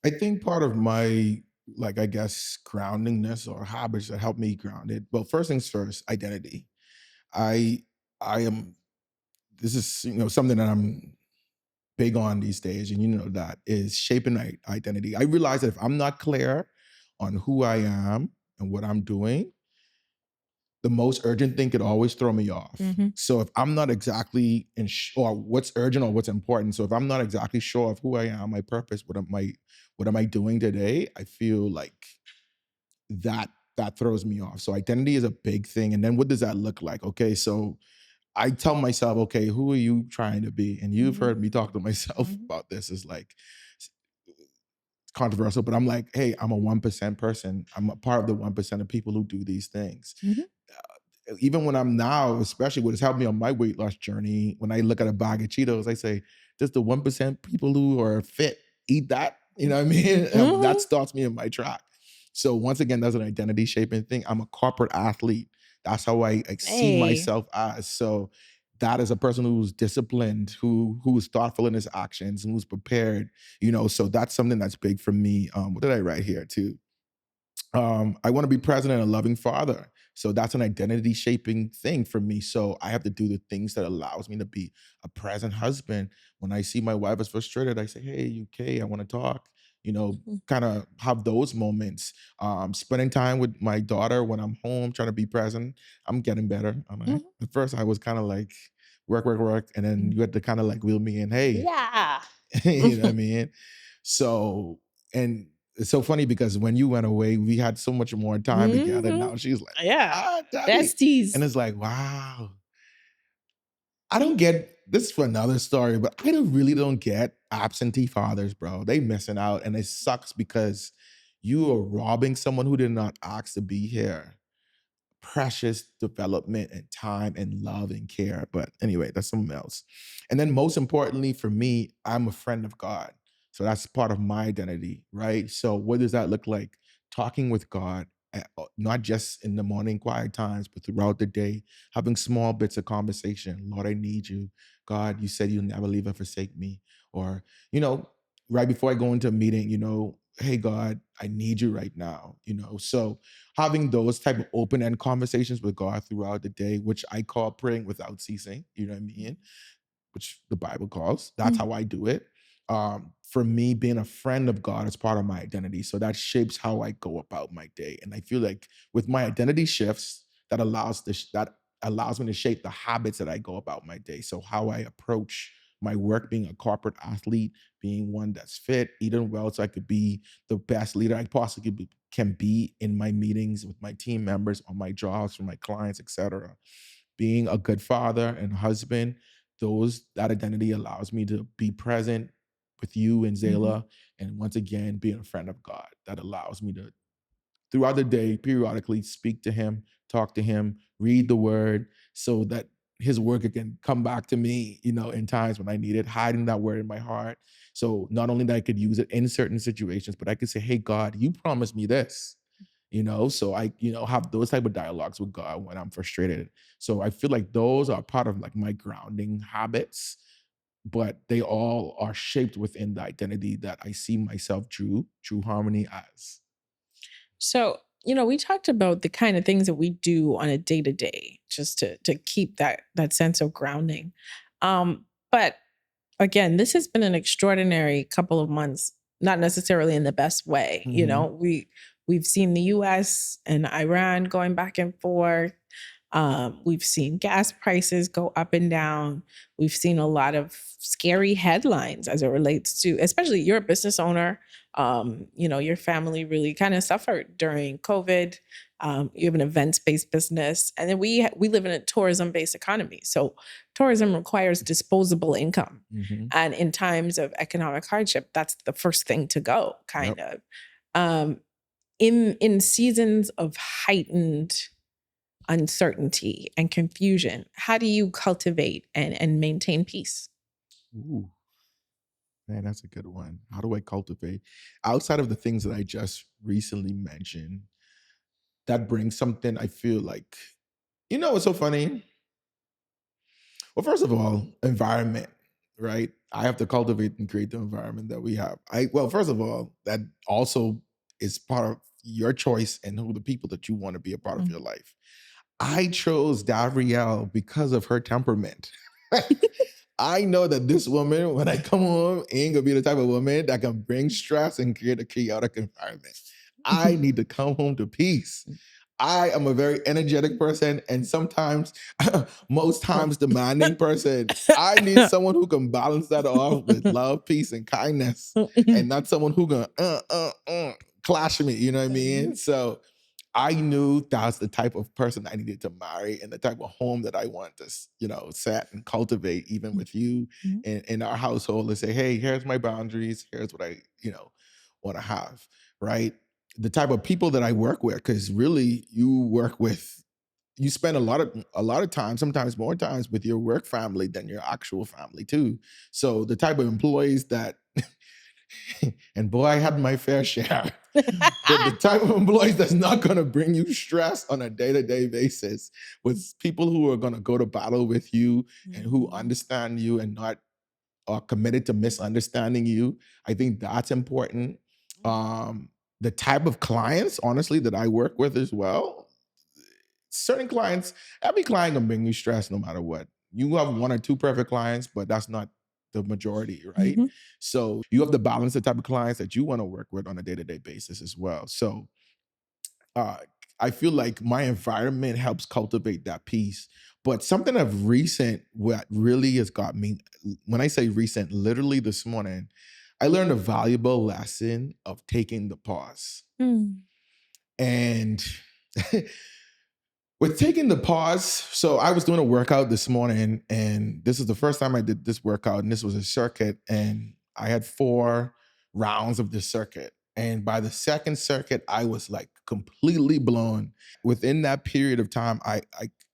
I think part of my, like, I guess, groundingness or habits that help me grounded. Well, first things first, identity. I I am this is, something that I'm big on these days, and that is shaping my identity. I realize that if I'm not clear on who I am and what I'm doing, the most urgent thing could always throw me off. So if I'm not exactly or what's urgent or what's important, so if I'm not exactly sure of who I am, my purpose, what am I doing today, I feel like that throws me off. So identity is a big thing. And then what does that look like? Okay, so I tell myself, okay, who are you trying to be? And you've heard me talk to myself about this. Is like controversial, but I'm like, hey, I'm a 1% person. I'm a part of the 1% of people who do these things. Even when I'm now, especially what has helped me on my weight loss journey, when I look at a bag of Cheetos, I say, does the 1% people who are fit eat that? You know what I mean? That stops me in my track. So once again, that's an identity shaping thing. I'm a corporate athlete. That's how I see myself as. So that is a person who's disciplined, who's thoughtful in his actions, and who's prepared. So that's something that's big for me. What did I write here too? I want to be present and a loving father. So that's an identity shaping thing for me. So I have to do the things that allows me to be a present husband. When I see my wife is frustrated, I say, hey, you okay? I want to talk. Kind of have those moments. Spending time with my daughter when I'm home, trying to be present. I'm getting better. At first, I was kind of like work, work, work, and then you had to kind of like wheel me in. Hey, Yeah. you know what I mean? So, and it's so funny because when you went away, we had so much more time together. Now she's like, Yeah. daddy. Besties. And it's like, wow. I don't get this is for another story, but I really don't get absentee fathers, bro. They missing out. And it sucks because you are robbing someone who did not ask to be here precious development and time and love and care. But anyway, that's something else. And then most importantly for me, I'm a friend of God. So that's part of my identity, right? So what does that look like? Talking with God, not just in the morning quiet times, but throughout the day, having small bits of conversation. Lord, I need you. God, you said you'll never leave or forsake me. Or, right before I go into a meeting, hey God, I need you right now. So having those type of open-end conversations with God throughout the day, which I call praying without ceasing, you know what I mean? Which the Bible calls. That's how I do it. For me, being a friend of God is part of my identity. So that shapes how I go about my day. And I feel like with my identity shifts, that allows me to shape the habits that I go about my day. So how I approach my work, being a corporate athlete, being one that's fit, eating well, so I could be the best leader I possibly can be in my meetings with my team members, on my jobs, for my clients, etc. Being a good father and husband, that identity allows me to be present with you and Zayla, and once again being a friend of God that allows me to throughout the day periodically speak to him, talk to him, read the word, so that his word can come back to me, in times when I need it, hiding that word in my heart. So not only that I could use it in certain situations, but I could say, hey God, you promised me this. So I, have those type of dialogues with God when I'm frustrated. So I feel like those are part of like my grounding habits, but they all are shaped within the identity that I see myself true harmony as. So, we talked about the kind of things that we do on a day to day just to keep that sense of grounding. But again, this has been an extraordinary couple of months, not necessarily in the best way. We've seen the US and Iran going back and forth. We've seen gas prices go up and down. We've seen a lot of scary headlines as it relates to, especially you're a business owner. Your family really kind of suffered during COVID. You have an events-based business, and then we live in a tourism-based economy. So tourism requires disposable income, and in times of economic hardship, that's the first thing to go, kind of. In seasons of heightened uncertainty and confusion, how do you cultivate and maintain peace? Ooh, man, that's a good one. How do I cultivate outside of the things that I just recently mentioned? That brings something I feel like You know what's so funny? Well, first of all, environment, right? I have to cultivate and create the environment that we have. Well, first of all, that also is part of your choice and who the people that you want to be a part of your life. I chose Davrielle because of her temperament. I know that this woman, when I come home, ain't gonna be the type of woman that can bring stress and create a chaotic environment. I need to come home to peace. I am a very energetic person and sometimes, most times, demanding person. I need someone who can balance that off with love, peace, and kindness, and not someone who can clash me. You know what I mean? So I knew that's the type of person I needed to marry and the type of home that I want to, set and cultivate, even with you in our household, and say, hey, here's my boundaries. Here's what I, want to have, right? The type of people that I work with, because really you spend a lot of time, sometimes more times with your work family than your actual family too. So the type of employees that and boy, I had my fair share. But the type of employees that's not going to bring you stress on a day-to-day basis with people who are going to go to battle with you and who understand you and not are committed to misunderstanding you. I think that's important. The type of clients, honestly, that I work with as well. Certain clients, every client can bring you stress no matter what. You have one or two perfect clients, but that's not the majority, right? So you have to balance the type of clients that you want to work with on a day-to-day basis as well. So uh, I feel like my environment helps cultivate that peace. But something of recent, what really has got me, when I say recent, literally this morning, I learned a valuable lesson of taking the pause. And with taking the pause, so I was doing a workout this morning, and this is the first time I did this workout, and this was a circuit, and I had 4 rounds of this circuit. And by the second circuit, I was like completely blown. Within that period of time, I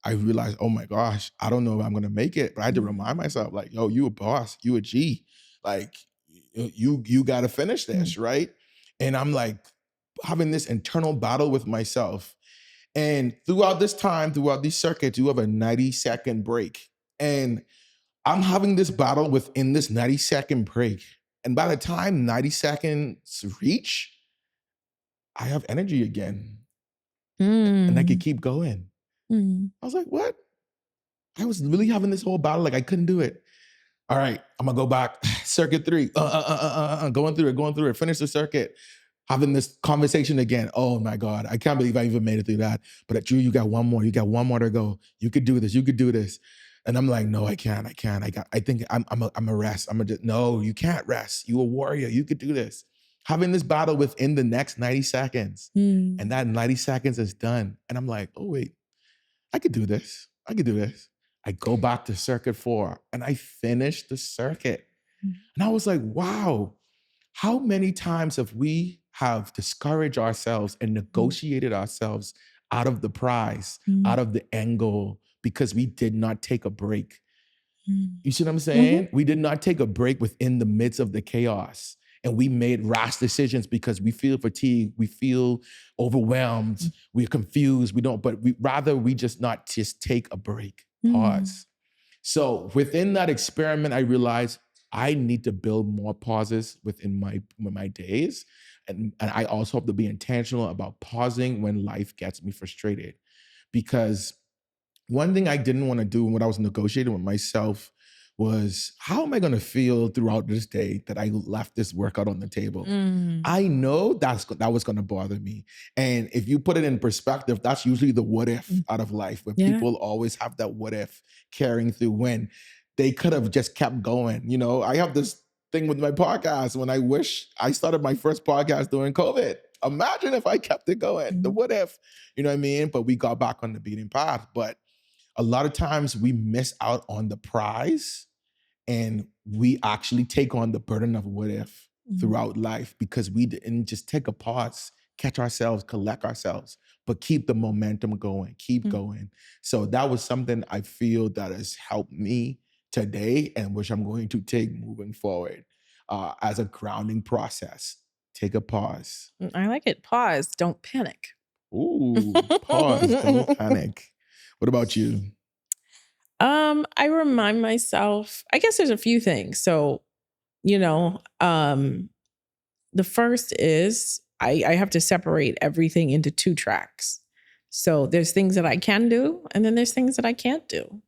realized, oh my gosh, I don't know if I'm gonna make it. But I had to remind myself, like, yo, you a boss, you a G. Like, you gotta finish this, right? And I'm like having this internal battle with myself. And throughout this time, throughout these circuits, you have a 90-second break. And I'm having this battle within this 90-second break. And by the time 90 seconds reach, I have energy again. And I could keep going. I was like, what? I was really having this whole battle, like I couldn't do it. All right, I'm gonna go back. Circuit 3, going through it, finish the circuit. Having this conversation again. Oh my God, I can't believe I even made it through that. But Drew, you got one more. You got one more to go. You could do this. You could do this. And I'm like, no, I can't. I think I'm a rest. No, you can't rest. You a warrior. You could do this. Having this battle within the next 90 seconds. And that 90 seconds is done. And I'm like, oh wait, I could do this. I could do this. I go back to circuit 4 and I finish the circuit. And I was like, wow, how many times have we discouraged ourselves and negotiated ourselves out of the prize, out of the end goal, because we did not take a break? You see what I'm saying? We did not take a break within the midst of the chaos. And we made rash decisions because we feel fatigued, we feel overwhelmed, we're confused, we just not just take a break, pause. So within that experiment, I realized I need to build more pauses within my days. And I also have to be intentional about pausing when life gets me frustrated. Because one thing I didn't want to do when I was negotiating with myself was, how am I going to feel throughout this day that I left this workout on the table? I know that was going to bother me. And if you put it in perspective, that's usually the what if out of life, where people always have that what if carrying through when they could have just kept going. I have this thing with my podcast when I wish I started my first podcast during COVID. Imagine if I kept it going, the what if, you know what I mean? But we got back on the beaten path. But a lot of times we miss out on the prize and we actually take on the burden of what if throughout life because we didn't just take a pause, catch ourselves, collect ourselves, but keep the momentum going, keep going. So that was something I feel that has helped me today and which I'm going to take moving forward as a grounding process. Take a pause. I like it. Pause. Don't panic. Ooh, pause, don't panic. What about you? I remind myself, I guess there's a few things. So, you know, the first is I have to separate everything into two tracks. So there's things that I can do, and then there's things that I can't do.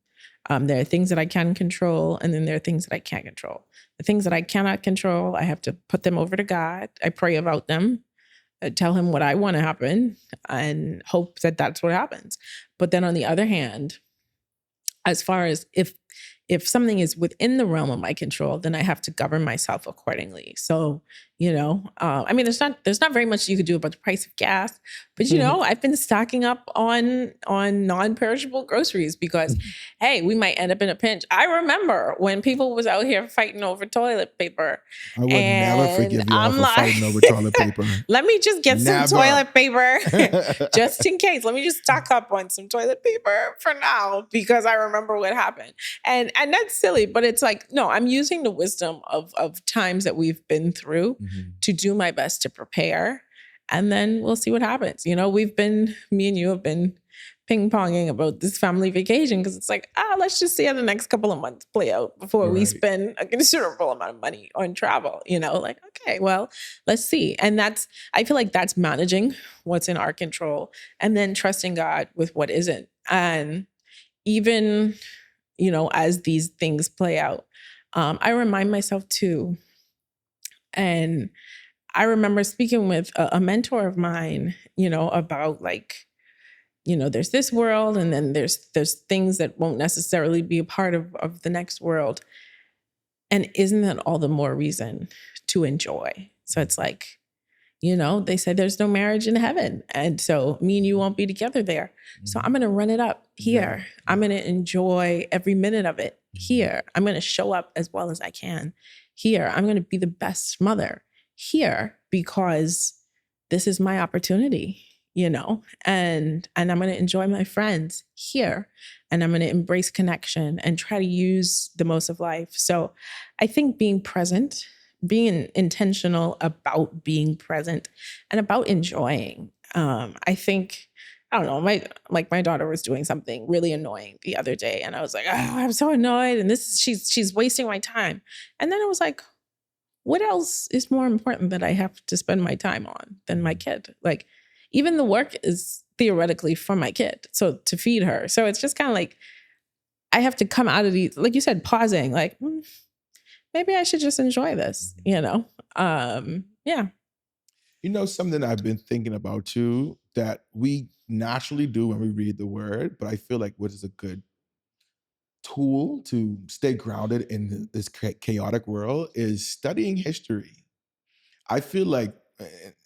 There are things that I can control, and then there are things that I can't control. The things that I cannot control, I have to put them over to God. I pray about them, tell him what I want to happen, and hope that that's what happens. But then on the other hand, as far as if something is within the realm of my control, then I have to govern myself accordingly. So, I mean, there's not very much you could do about the price of gas, but I've been stocking up on non-perishable groceries because, hey, we might end up in a pinch. I remember when people was out here fighting over toilet paper. I would never forgive y'all for fighting over toilet paper. Let me just get some toilet paper just in case. Let me just stock up on some toilet paper for now because I remember what happened. And that's silly, but it's like, no, I'm using the wisdom of times that we've been through to do my best to prepare. And then we'll see what happens. Me and you have been ping-ponging about this family vacation because it's like, let's just see how the next couple of months play out before we spend a considerable amount of money on travel. Like, okay, well, let's see. And I feel like that's managing what's in our control and then trusting God with what isn't. And even as these things play out, I remind myself too. And I remember speaking with a mentor of mine, about like, there's this world and then there's things that won't necessarily be a part of the next world. And isn't that all the more reason to enjoy? So it's like, they say there's no marriage in heaven. And so me and you won't be together there. So I'm going to run it up here. Yeah. I'm going to enjoy every minute of it here. I'm going to show up as well as I can here. I'm going to be the best mother here because this is my opportunity, and I'm going to enjoy my friends here and I'm going to embrace connection and try to use the most of life. So I think being present, being intentional about being present and about enjoying. I think, I don't know, my daughter was doing something really annoying the other day and I was like, oh, I'm so annoyed. And she's wasting my time. And then I was like, what else is more important that I have to spend my time on than my kid? Like even the work is theoretically for my kid. So to feed her. So it's just kind of like, I have to come out of these, like you said, pausing, like, maybe I should just enjoy this, Yeah. Something I've been thinking about too, that we naturally do when we read the word, but I feel like what is a good tool to stay grounded in this chaotic world is studying history. I feel like,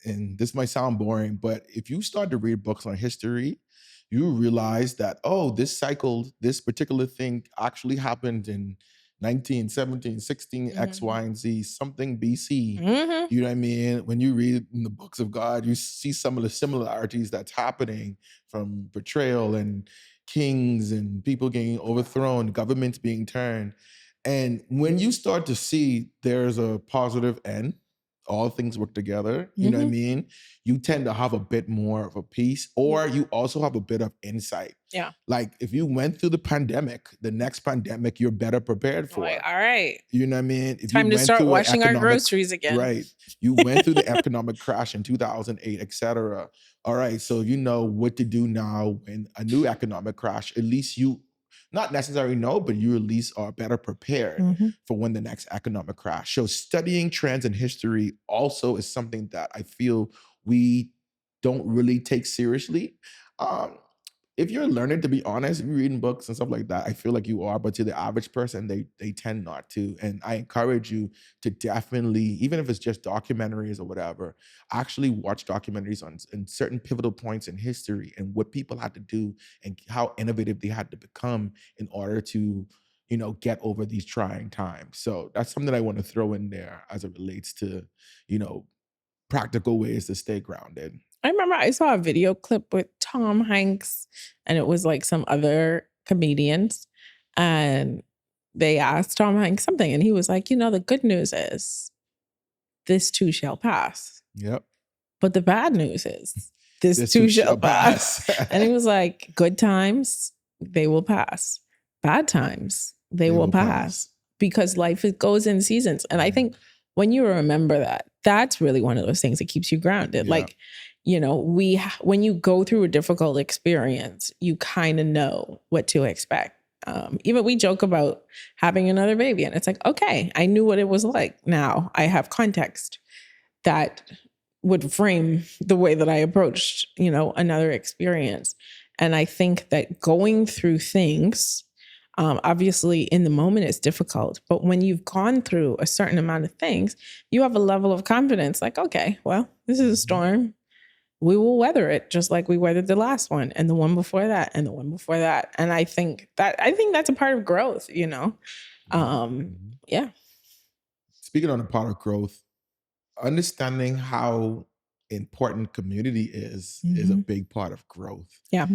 and this might sound boring, but if you start to read books on history, you realize that, this particular thing actually happened in 19, 17, 16, X, Y, and Z, something BC. You know what I mean? When you read in the books of God, you see some of the similarities that's happening from betrayal and kings and people getting overthrown, governments being turned. And when you start to see there's a positive end, all things work together, you know what I mean? You tend to have a bit more of a peace, or you also have a bit of insight. Yeah. Like if you went through the pandemic, the next pandemic, you're better prepared for. Like, all right. You know what I mean? If Time you to start washing our groceries again. Right. You went through the economic crash in 2008, etc. All right. So you know what to do now when a new economic crash, at least you not necessarily know, but you at least are better prepared for when the next economic crash. So studying trends in history also is something that I feel we don't really take seriously. If you're learning, to be honest, if you're reading books and stuff like that, I feel like you are, but to the average person, they tend not to. And I encourage you to definitely, even if it's just documentaries or whatever, actually watch documentaries on certain pivotal points in history and what people had to do and how innovative they had to become in order to, get over these trying times. So that's something I want to throw in there as it relates to, practical ways to stay grounded. I remember I saw a video clip with Tom Hanks and it was like some other comedians and they asked Tom Hanks something and he was like, the good news is this too shall pass. Yep. But the bad news is this too shall pass. And he was like, good times, they will pass. Bad times, they will pass. Because life goes in seasons. And I think when you remember that, that's really one of those things that keeps you grounded. Like, you know, when you go through a difficult experience, you kind of know what to expect. Even we joke about having another baby, and it's like, okay, I knew what it was like. Now I have context that would frame the way that I approached, you know, another experience. And I think that going through things, obviously in the moment it's difficult, but when you've gone through a certain amount of things, you have a level of confidence like, okay, well, this is a storm. We will weather it just like we weathered the last one and the one before that and the one before that. And I think that's a part of growth, you know? Yeah. Speaking on the part of growth, understanding how important community is a big part of growth. Yeah.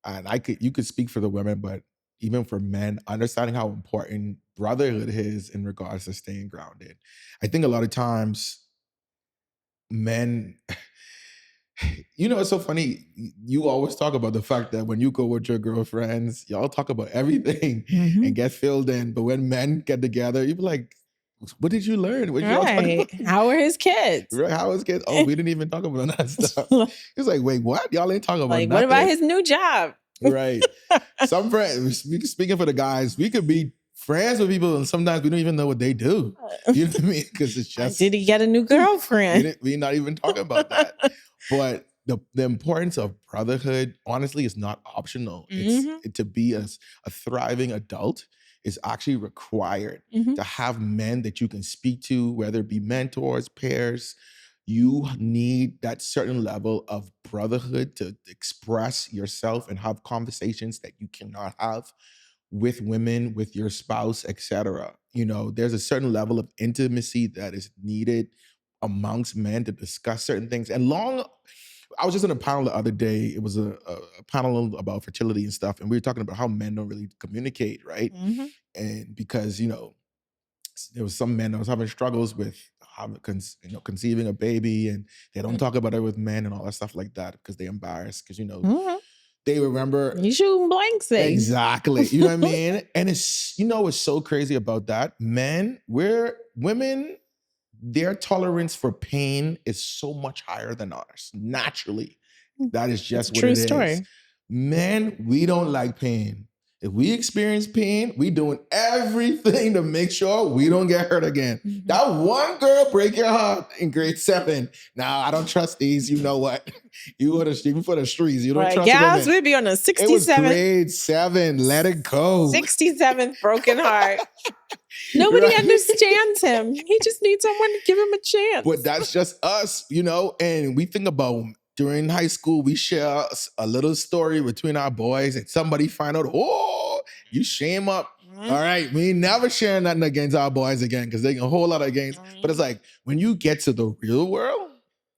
And you could speak for the women, but even for men, understanding how important brotherhood is in regards to staying grounded. I think a lot of times men, you know, it's so funny. You always talk about the fact that when you go with your girlfriends, y'all talk about everything and get filled in. But when men get together, you be like, what did you learn? What y'all talking about? How are his kids? Right? How are his kids? Oh, we didn't even talk about that stuff. He's like, wait, what? Y'all ain't talking about like, nothing. What about his new job? Right. Some friends, speaking for the guys, we could be friends with people and sometimes we don't even know what they do. You know what I mean? Because it's just, did he get a new girlfriend? We're not even talking about that. But the importance of brotherhood, honestly, is not optional. It's to be a thriving adult is actually required to have men that you can speak to, whether it be mentors, peers. You need that certain level of brotherhood to express yourself and have conversations that you cannot have with women, with your spouse, etc. You know, there's a certain level of intimacy that is needed amongst men to discuss certain things. And I was just in a panel the other day. It was a panel about fertility and stuff. And we were talking about how men don't really communicate, right? And because, you know, there was some men that was having struggles with conceiving a baby, and they don't talk about it with men and all that stuff like that because they're embarrassed because, you know, they remember. You shooting blanks. Exactly. You know what I mean? And it's, you know, what's so crazy about that? Women, their tolerance for pain is so much higher than ours. Naturally. That is just what it is. Men, we don't like pain. If we experience pain, we doing everything to make sure we don't get hurt again. That one girl break your heart in grade 7. Now, I don't trust these. You know what? You for the streets. You don't trust women. We'd be on a 67th. It was grade 7. Let it go. 67th broken heart. Nobody understands him. He just needs someone to give him a chance. But that's just us, you know? And we think about during high school, we share a little story between our boys and somebody find out, oh, you shame up. All right, we ain't never sharing nothing against our boys again because they can a whole lot against. But it's like when you get to the real world,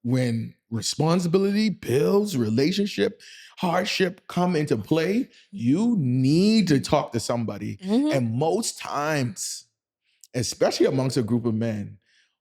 when responsibility, bills, relationship, hardship come into play, you need to talk to somebody. And most times, especially amongst a group of men,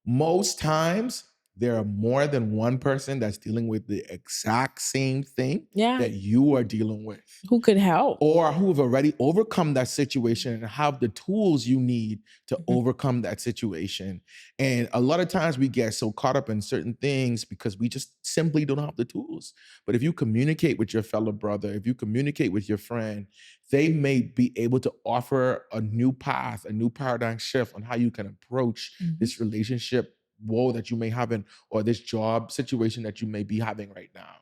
most times there are more than one person that's dealing with the exact same thing that you are dealing with. Who could help? Or who have already overcome that situation and have the tools you need to overcome that situation. And a lot of times we get so caught up in certain things because we just simply don't have the tools. But if you communicate with your fellow brother, if you communicate with your friend, they may be able to offer a new path, a new paradigm shift on how you can approach this relationship woe that you may have or this job situation that you may be having right now.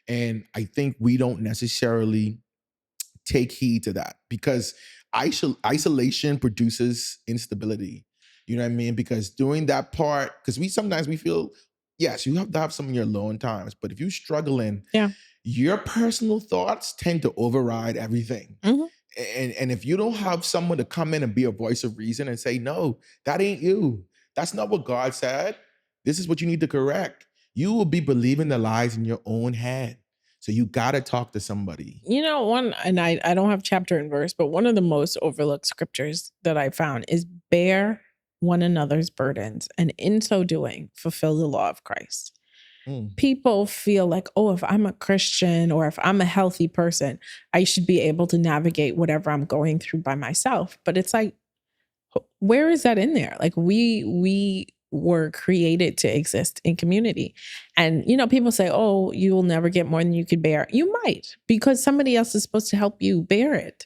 And I think we don't necessarily take heed to that because isolation produces instability. You know what I mean? Because doing that part, because sometimes we feel, yes, you have to have some of your alone times, but if you're struggling, your personal thoughts tend to override everything. And if you don't have someone to come in and be a voice of reason and say, no, that ain't you. That's not what God said. This is what you need to correct. You will be believing the lies in your own head. So you got to talk to somebody. You know, I don't have chapter and verse, but one of the most overlooked scriptures that I found is bear one another's burdens and in so doing, fulfill the law of Christ. people feel like, oh, if I'm a Christian or if I'm a healthy person, I should be able to navigate whatever I'm going through by myself. But it's like, where is that in there? Like we were created to exist in community. And, people say, oh, you will never get more than you could bear. You might, because somebody else is supposed to help you bear it.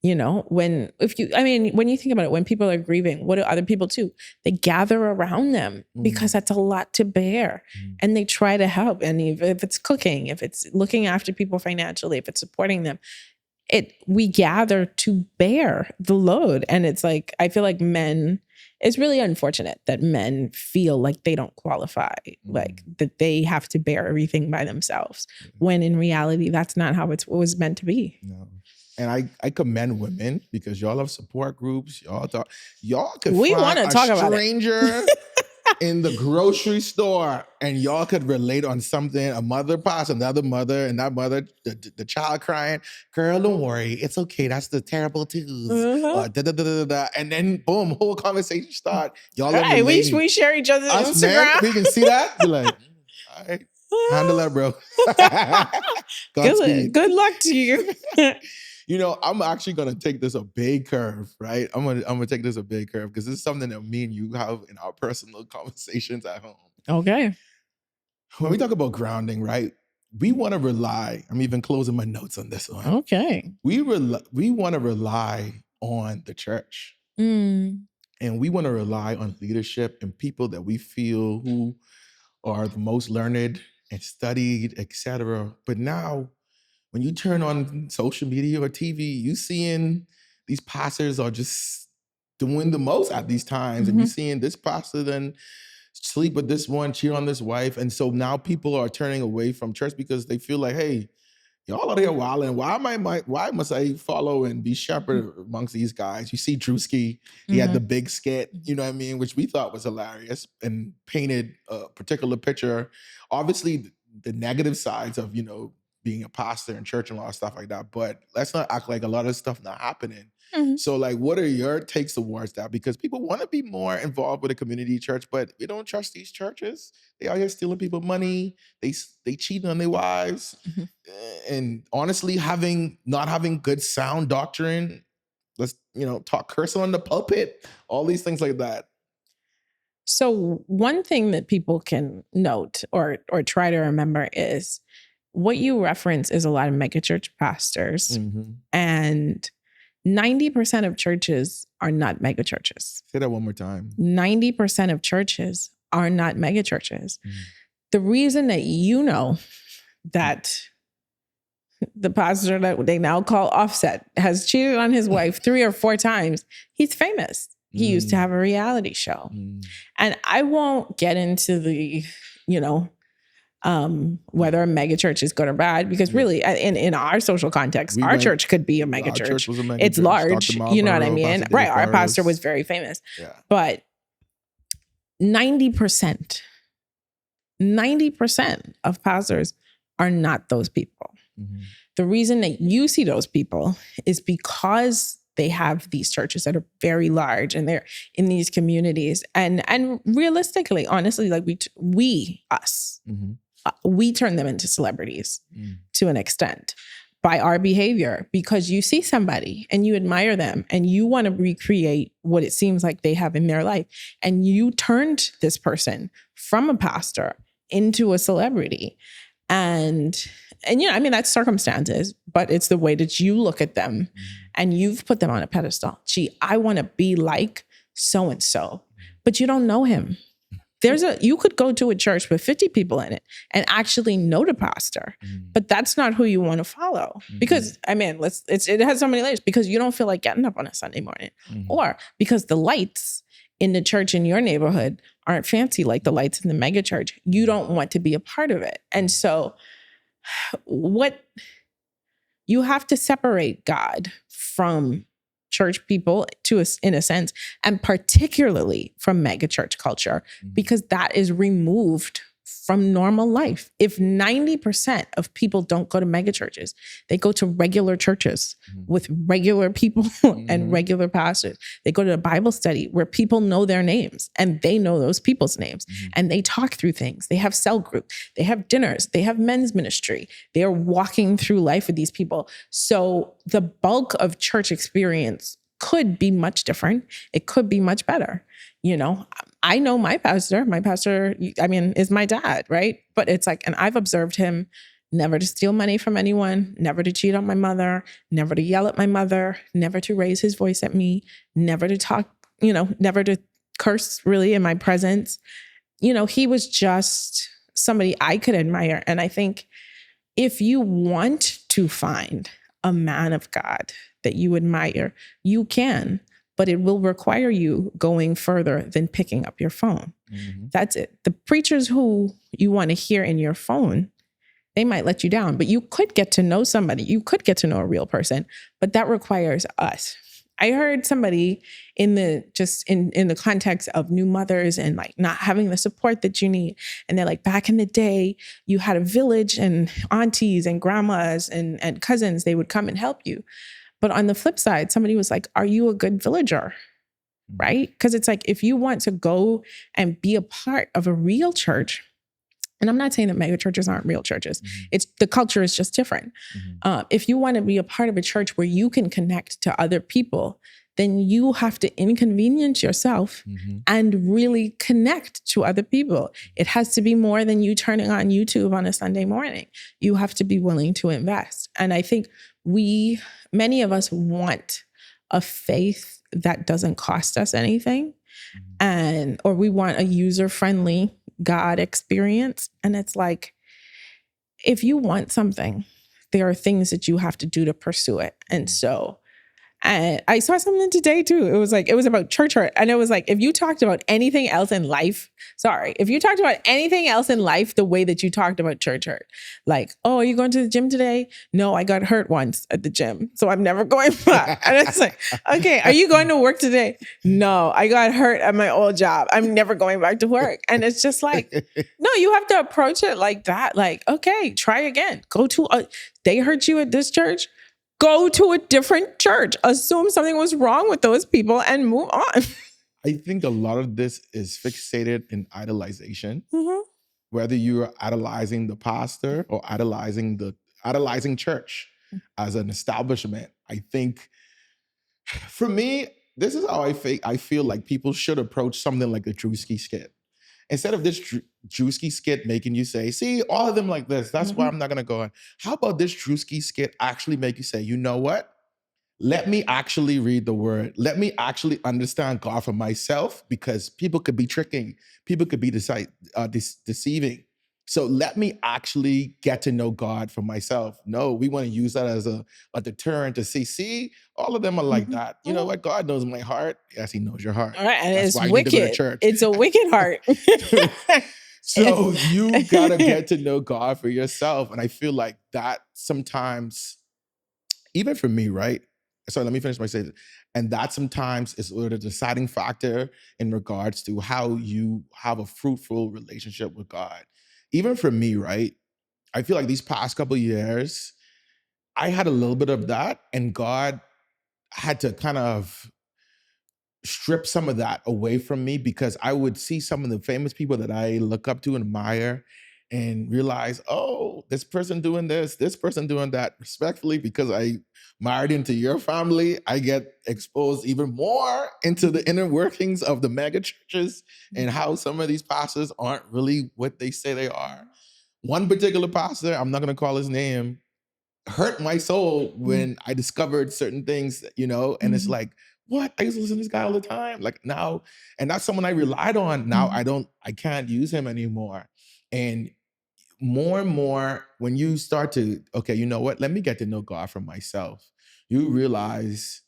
When you think about it, when people are grieving, what do other people do? They gather around them because that's a lot to bear, and they try to help. And if it's cooking, if it's looking after people financially, if it's supporting them, we gather to bear the load. And it's like, I feel like it's really unfortunate that men feel like they don't qualify, like that they have to bear everything by themselves, when in reality, that's not how it was meant to be. No. And I commend women, because y'all have support groups. Y'all could find a stranger in the grocery store, and y'all could relate on something. A mother passed another mother, and that mother, the child crying, girl, don't worry, it's okay. That's the terrible twos. And then boom, whole conversation start. Y'all right, we share each other's Instagram. Man, we can see that. Be like, all right, handle that, bro. Good luck to you. I'm actually gonna take this a big curve, right? I'm gonna take this a big curve, because this is something that me and you have in our personal conversations at home. Okay. When we talk about grounding, right? We want to rely. I'm even closing my notes on this one. Okay. We want to rely on the church, and we want to rely on leadership and people that we feel who are the most learned and studied, etc. But now, when you turn on social media or TV, you seeing these pastors are just doing the most at these times. And you're seeing this pastor then sleep with this one, cheat on this wife. And so now people are turning away from church because they feel like, hey, y'all out here wilding. Why must I follow and be shepherd amongst these guys? You see Drewski, he had the big skit, which we thought was hilarious and painted a particular picture. Obviously, the negative sides of, being a pastor in church and a lot of stuff like that. But let's not act like a lot of stuff not happening. So like, what are your takes towards that? Because people want to be more involved with a community church, but we don't trust these churches. They are here stealing people money. They cheating on their wives. And honestly, not having good sound doctrine. Let's, talk cursing on the pulpit, all these things like that. So one thing that people can note or try to remember is, what you reference is a lot of megachurch pastors, and 90% of churches are not megachurches. Say that one more time. 90% of churches are not megachurches. The reason that that the pastor that they now call Offset has cheated on his wife 3 or 4 times, he's famous. He used to have a reality show. And I won't get into the, whether a megachurch is good or bad, because really in our social context, our church could be a megachurch. It's large, you know what I mean? Right. Our pastor was very famous. Yeah. But 90% of pastors are not those people. The reason that you see those people is because they have these churches that are very large and they're in these communities. And realistically, honestly, like we turn them into celebrities to an extent by our behavior, because you see somebody and you admire them and you want to recreate what it seems like they have in their life. And you turned this person from a pastor into a celebrity. And that's circumstances, but it's the way that you look at them and you've put them on a pedestal. Gee, I want to be like so-and-so, but you don't know him. You could go to a church with 50 people in it and actually know the pastor, but that's not who you want to follow, because it has so many layers, because you don't feel like getting up on a Sunday morning, or because the lights in the church in your neighborhood aren't fancy like the lights in the mega church. You don't want to be a part of it. And so you have to separate God from church people in a sense, and particularly from mega church culture, because that is removed from normal life. If 90% of people don't go to mega churches, they go to regular churches with regular people and regular pastors. They go to a Bible study where people know their names and they know those people's names and they talk through things. They have cell group, they have dinners, they have men's ministry. They are walking through life with these people. So the bulk of church experience could be much different. It could be much better. You know, I know my pastor, I mean, is my dad, right? But it's like, and I've observed him never to steal money from anyone, never to cheat on my mother, never to yell at my mother, never to raise his voice at me, never to talk, you know, never to curse really in my presence. You know, he was just somebody I could admire. And I think if you want to find a man of God that you admire, you can. But it will require you going further than picking up your phone. That's it. The preachers who you want to hear in your phone, they might let you down, but you could get to know somebody. You could get to know a real person, but that requires us. I heard somebody in the context of new mothers and like not having the support that you need. And they're like, back in the day, you had a village and aunties and grandmas and cousins, they would come and help you. But on the flip side, somebody was like, are you a good villager? Right? Because it's like, if you want to go and be a part of a real church, and I'm not saying that mega churches aren't real churches. It's the culture is just different. If you want to be a part of a church where you can connect to other people, then you have to inconvenience yourself and really connect to other people. It has to be more than you turning on YouTube on a Sunday morning. You have to be willing to invest. And I think many of us want a faith that doesn't cost us anything, or we want a user-friendly God experience. And it's like, if you want something, there are things that you have to do to pursue it. And so I saw something today too. It was about church hurt. And it was like, if you talked about anything else in life, the way that you talked about church hurt, like, oh, are you going to the gym today? No, I got hurt once at the gym, so I'm never going back. And it's like, okay, are you going to work today? No, I got hurt at my old job. I'm never going back to work. And it's just like, no, you have to approach it like that. Like, okay, try again. They hurt you at this church. Go to a different church. Assume something was wrong with those people and move on. I think a lot of this is fixated in idolization. Whether you're idolizing the pastor or idolizing church as an establishment. I think for me, this is how I feel like people should approach something like the Drewski skit. Instead of this Drewski skit making you say, see, all of them like this, that's why I'm not going to go on. How about this Drewski skit actually make you say, you know what? Let me actually read the word. Let me actually understand God for myself, because people could be tricking. People could be deceiving. So let me actually get to know God for myself. No, we want to use that as a deterrent to see, all of them are like that. You know what? God knows my heart. Yes, he knows your heart. All right, and That's it's wicked. It's a wicked heart. So you got to get to know God for yourself. And I feel like that sometimes, even for me, right? So let me finish my statement. And that sometimes is the deciding factor in regards to how you have a fruitful relationship with God. Even for me, right? I feel like these past couple of years, I had a little bit of that, and God had to kind of strip some of that away from me, because I would see some of the famous people that I look up to and admire and realize, oh, this person doing this person doing that. Respectfully, because I married into your family, I get exposed even more into the inner workings of the mega churches and how some of these pastors aren't really what they say they are. One particular pastor, I'm not going to call his name, hurt my soul when I discovered certain things, and it's like, what? I used to listen to this guy all the time. Like now, and that's someone I relied on. Now I can't use him anymore. And more, when you start to, okay, you know what? Let me get to know God for myself. You realize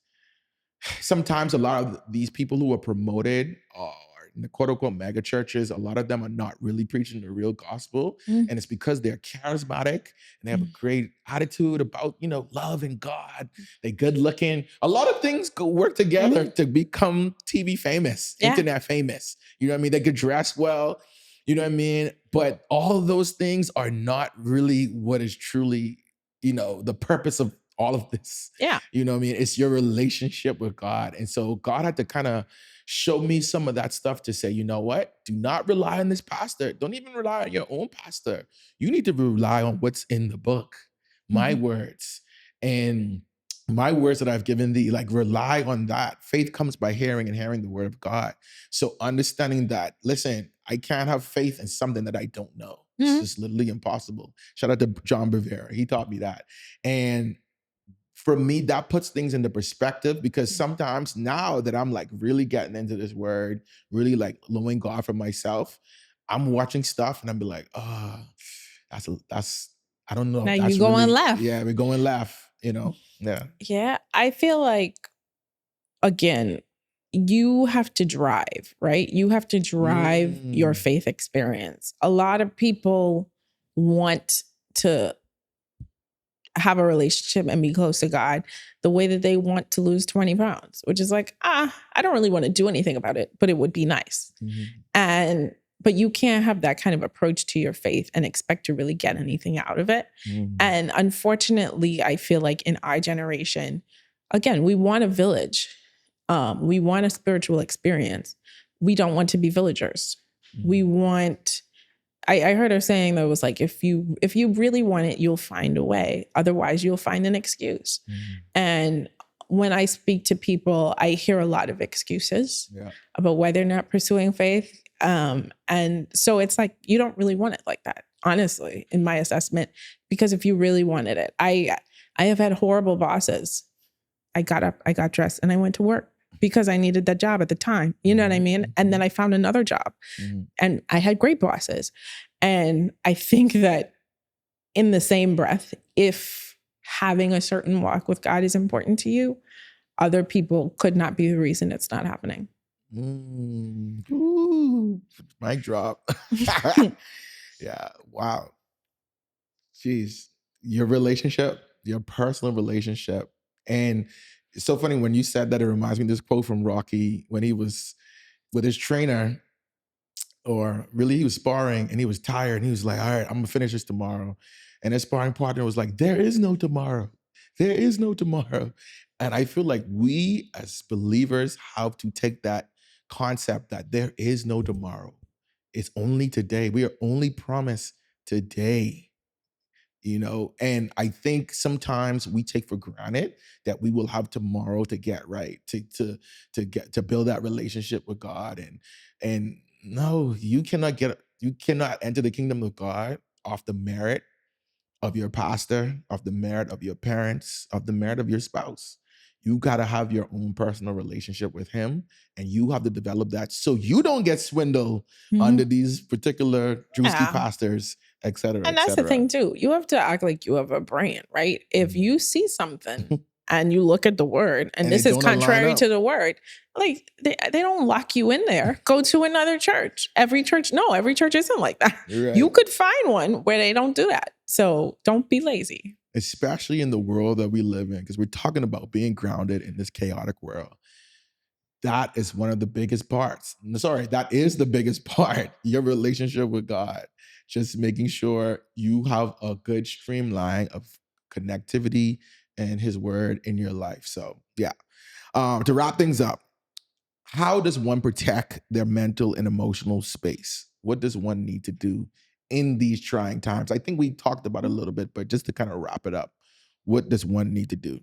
sometimes a lot of these people who are promoted are in the quote unquote mega churches. A lot of them are not really preaching the real gospel. And it's because they're charismatic and they have a great attitude about, love and God. They're good looking. A lot of things work together to become TV famous, internet famous. You know what I mean? They could dress well. You know what I mean? But all of those things are not really what is truly, the purpose of all of this. Yeah. You know what I mean? It's your relationship with God. And so God had to kind of show me some of that stuff to say, you know what? Do not rely on this pastor. Don't even rely on your own pastor. You need to rely on what's in the book, my words. And my words that I've given thee, like rely on that. Faith comes by hearing and hearing the word of God. So understanding that, listen, I can't have faith in something that I don't know. It's just literally impossible. Shout out to John Bevere. He taught me that. And for me, that puts things into perspective, because sometimes now that I'm like really getting into this word, really like knowing God for myself, I'm watching stuff and I'm be like, oh, that's I don't know. Now If that's you going really, left. yeah, we're going left, Yeah. Yeah. I feel like, again, you have to drive, right? You have to drive your faith experience. A lot of people want to have a relationship and be close to God the way that they want to lose 20 pounds, which is like, I don't really want to do anything about it, but it would be nice. But you can't have that kind of approach to your faith and expect to really get anything out of it. And unfortunately, I feel like in our generation, again, we want a village. We want a spiritual experience. We don't want to be villagers. We want, I heard her saying that was like, if you really want it, you'll find a way. Otherwise, you'll find an excuse. And when I speak to people, I hear a lot of excuses about why they're not pursuing faith. And so it's like, you don't really want it like that, honestly, in my assessment, because if you really wanted it, I have had horrible bosses. I got up, I got dressed, and I went to work because I needed that job at the time. You know what I mean? And then I found another job and I had great bosses. And I think that in the same breath, if having a certain walk with God is important to you, other people could not be the reason it's not happening. Ooh, mic drop. Yeah. Wow. Jeez. Your relationship, your personal relationship. And it's so funny when you said that, it reminds me of this quote from Rocky when he was with his trainer, or really he was sparring and he was tired and he was like, all right, I'm gonna finish this tomorrow. And his sparring partner was like, there is no tomorrow. There is no tomorrow. And I feel like we as believers have to take that concept that there is no tomorrow. It's only today. We are only promised today. And I think sometimes we take for granted that we will have tomorrow to get right, to build that relationship with God. And no, you cannot enter the kingdom of God off the merit of your pastor, of the merit of your parents, of the merit of your spouse. You got to have your own personal relationship with him, and you have to develop that so you don't get swindled under these particular juicy pastors, et cetera. And that's the thing too. You have to act like you have a brain, right? If you see something and you look at the word and this is contrary to the word, like they don't lock you in there. Go to another church. Every church isn't like that. Right. You could find one where they don't do that. So don't be lazy. Especially in the world that we live in, because we're talking about being grounded in this chaotic world. That is one of the biggest parts. That is the biggest part, your relationship with God. Just making sure you have a good streamline of connectivity and his word in your life. So yeah. To wrap things up, how does one protect their mental and emotional space? What does one need to do in these trying times? I think we talked about it a little bit, but just to kind of wrap it up, what does one need to do?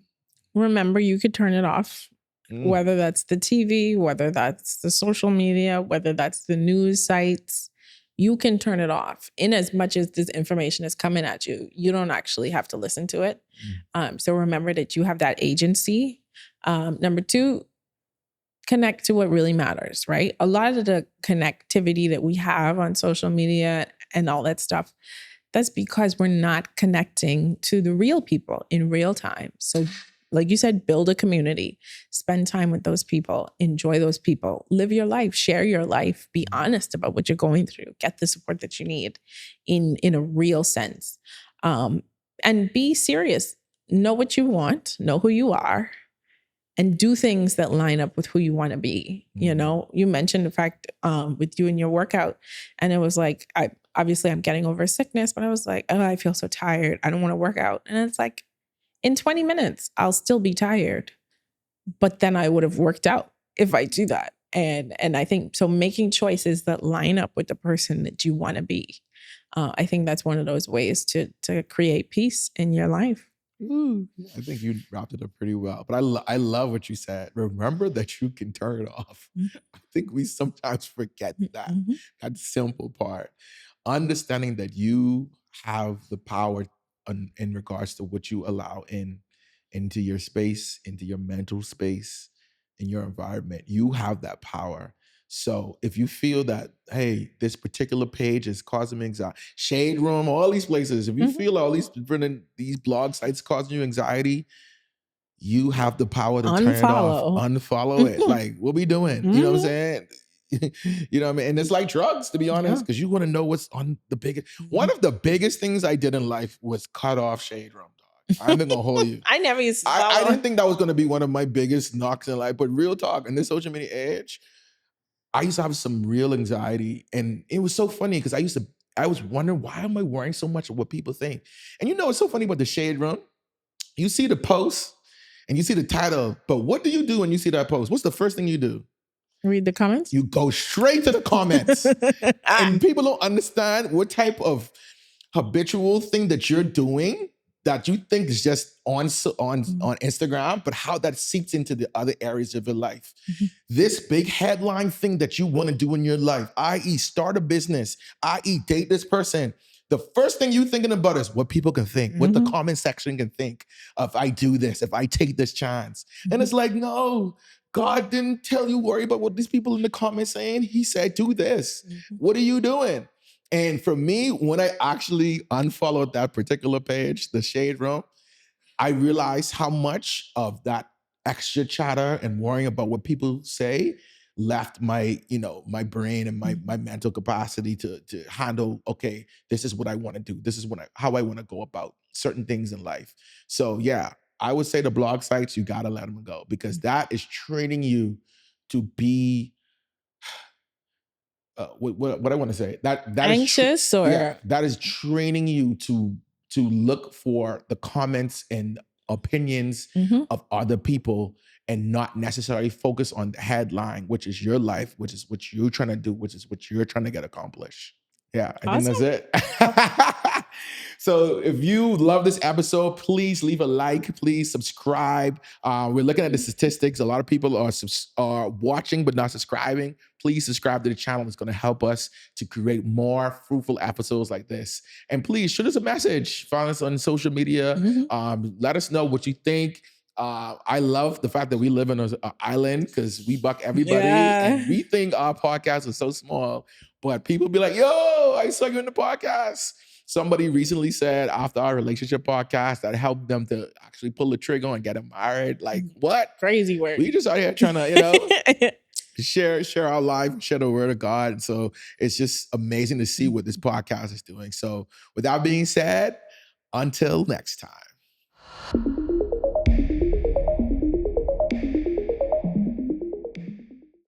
Remember, you could turn it off. Whether that's the TV, whether that's the social media, whether that's the news sites, you can turn it off. In as much as this information is coming at you, you don't actually have to listen to it. So remember that you have that agency. Number two, connect to what really matters, right? A lot of the connectivity that we have on social media and all that stuff, that's because we're not connecting to the real people in real time. So like you said, build a community, spend time with those people, enjoy those people, live your life, share your life, be honest about what you're going through, get the support that you need in a real sense. And be serious. Know what you want, know who you are, and do things that line up with who you want to be. You know, you mentioned the fact with you and your workout, and it was like, I'm getting over sickness, but I was like, oh, I feel so tired. I don't want to work out. And it's like, in 20 minutes, I'll still be tired, but then I would have worked out if I do that. And I think so, making choices that line up with the person that you want to be. I think that's one of those ways to create peace in your life. I think you wrapped it up pretty well. But I love what you said. Remember that you can turn it off. I think we sometimes forget that simple part. Understanding that you have the power in regards to what you allow into your space, into your mental space, in your environment. You have that power. So if you feel that, hey, this particular page is causing me anxiety, Shade Room, all these places, if you feel all these blog sites causing you anxiety, you have the power to turn it off, unfollow it. Like, what we doing? You know what I'm saying? You know what I mean? And it's like drugs, to be honest, because you want to know what's on the biggest. One of the biggest things I did in life was cut off Shade Room, dog. I'm not gonna hold you. I never used to I didn't think that was gonna be one of my biggest knocks in life, but real talk, in this social media age, I used to have some real anxiety, and it was so funny because I was wondering, why am I worrying so much of what people think? And you know what's so funny about the Shade Room? You see the post and you see the title, but what do you do when you see that post? What's the first thing you do? Read the comments? You go straight to the comments. And people don't understand what type of habitual thing that you're doing that you think is just on Instagram, but how that seeps into the other areas of your life. This big headline thing that you want to do in your life, i.e. start a business, i.e. date this person. The first thing you're thinking about is what people can think, what the comment section can think if I do this, if I take this chance. And it's like, no, God didn't tell you worry about what these people in the comments saying. He said, do this. What are you doing? And for me, when I actually unfollowed that particular page, the Shade Room, I realized how much of that extra chatter and worrying about what people say left my brain and my mental capacity to handle, okay, this is what I want to do. This is how I want to go about certain things in life. So yeah, I would say the blog sites, you got to let them go, because that is training you to be what I want to say, that anxious is that is training you to look for the comments and opinions of other people and not necessarily focus on the headline, which is your life, which is what you're trying to do, which is what you're trying to get accomplished. Yeah, I think that's it. So if you love this episode, please leave a like, please subscribe. We're looking at the statistics. A lot of people are watching but not subscribing. Please subscribe to the channel. It's going to help us to create more fruitful episodes like this. And please shoot us a message. Find us on social media. Let us know what you think. I love the fact that we live on an island, because we buck everybody, and we think our podcast is so small, but people be like, yo, I saw you in the podcast. Somebody recently said after our relationship podcast that helped them to actually pull the trigger and get married. Like, what? Crazy work. We just out here trying to, share our life, share the word of God. So it's just amazing to see what this podcast is doing. So with that being said, until next time.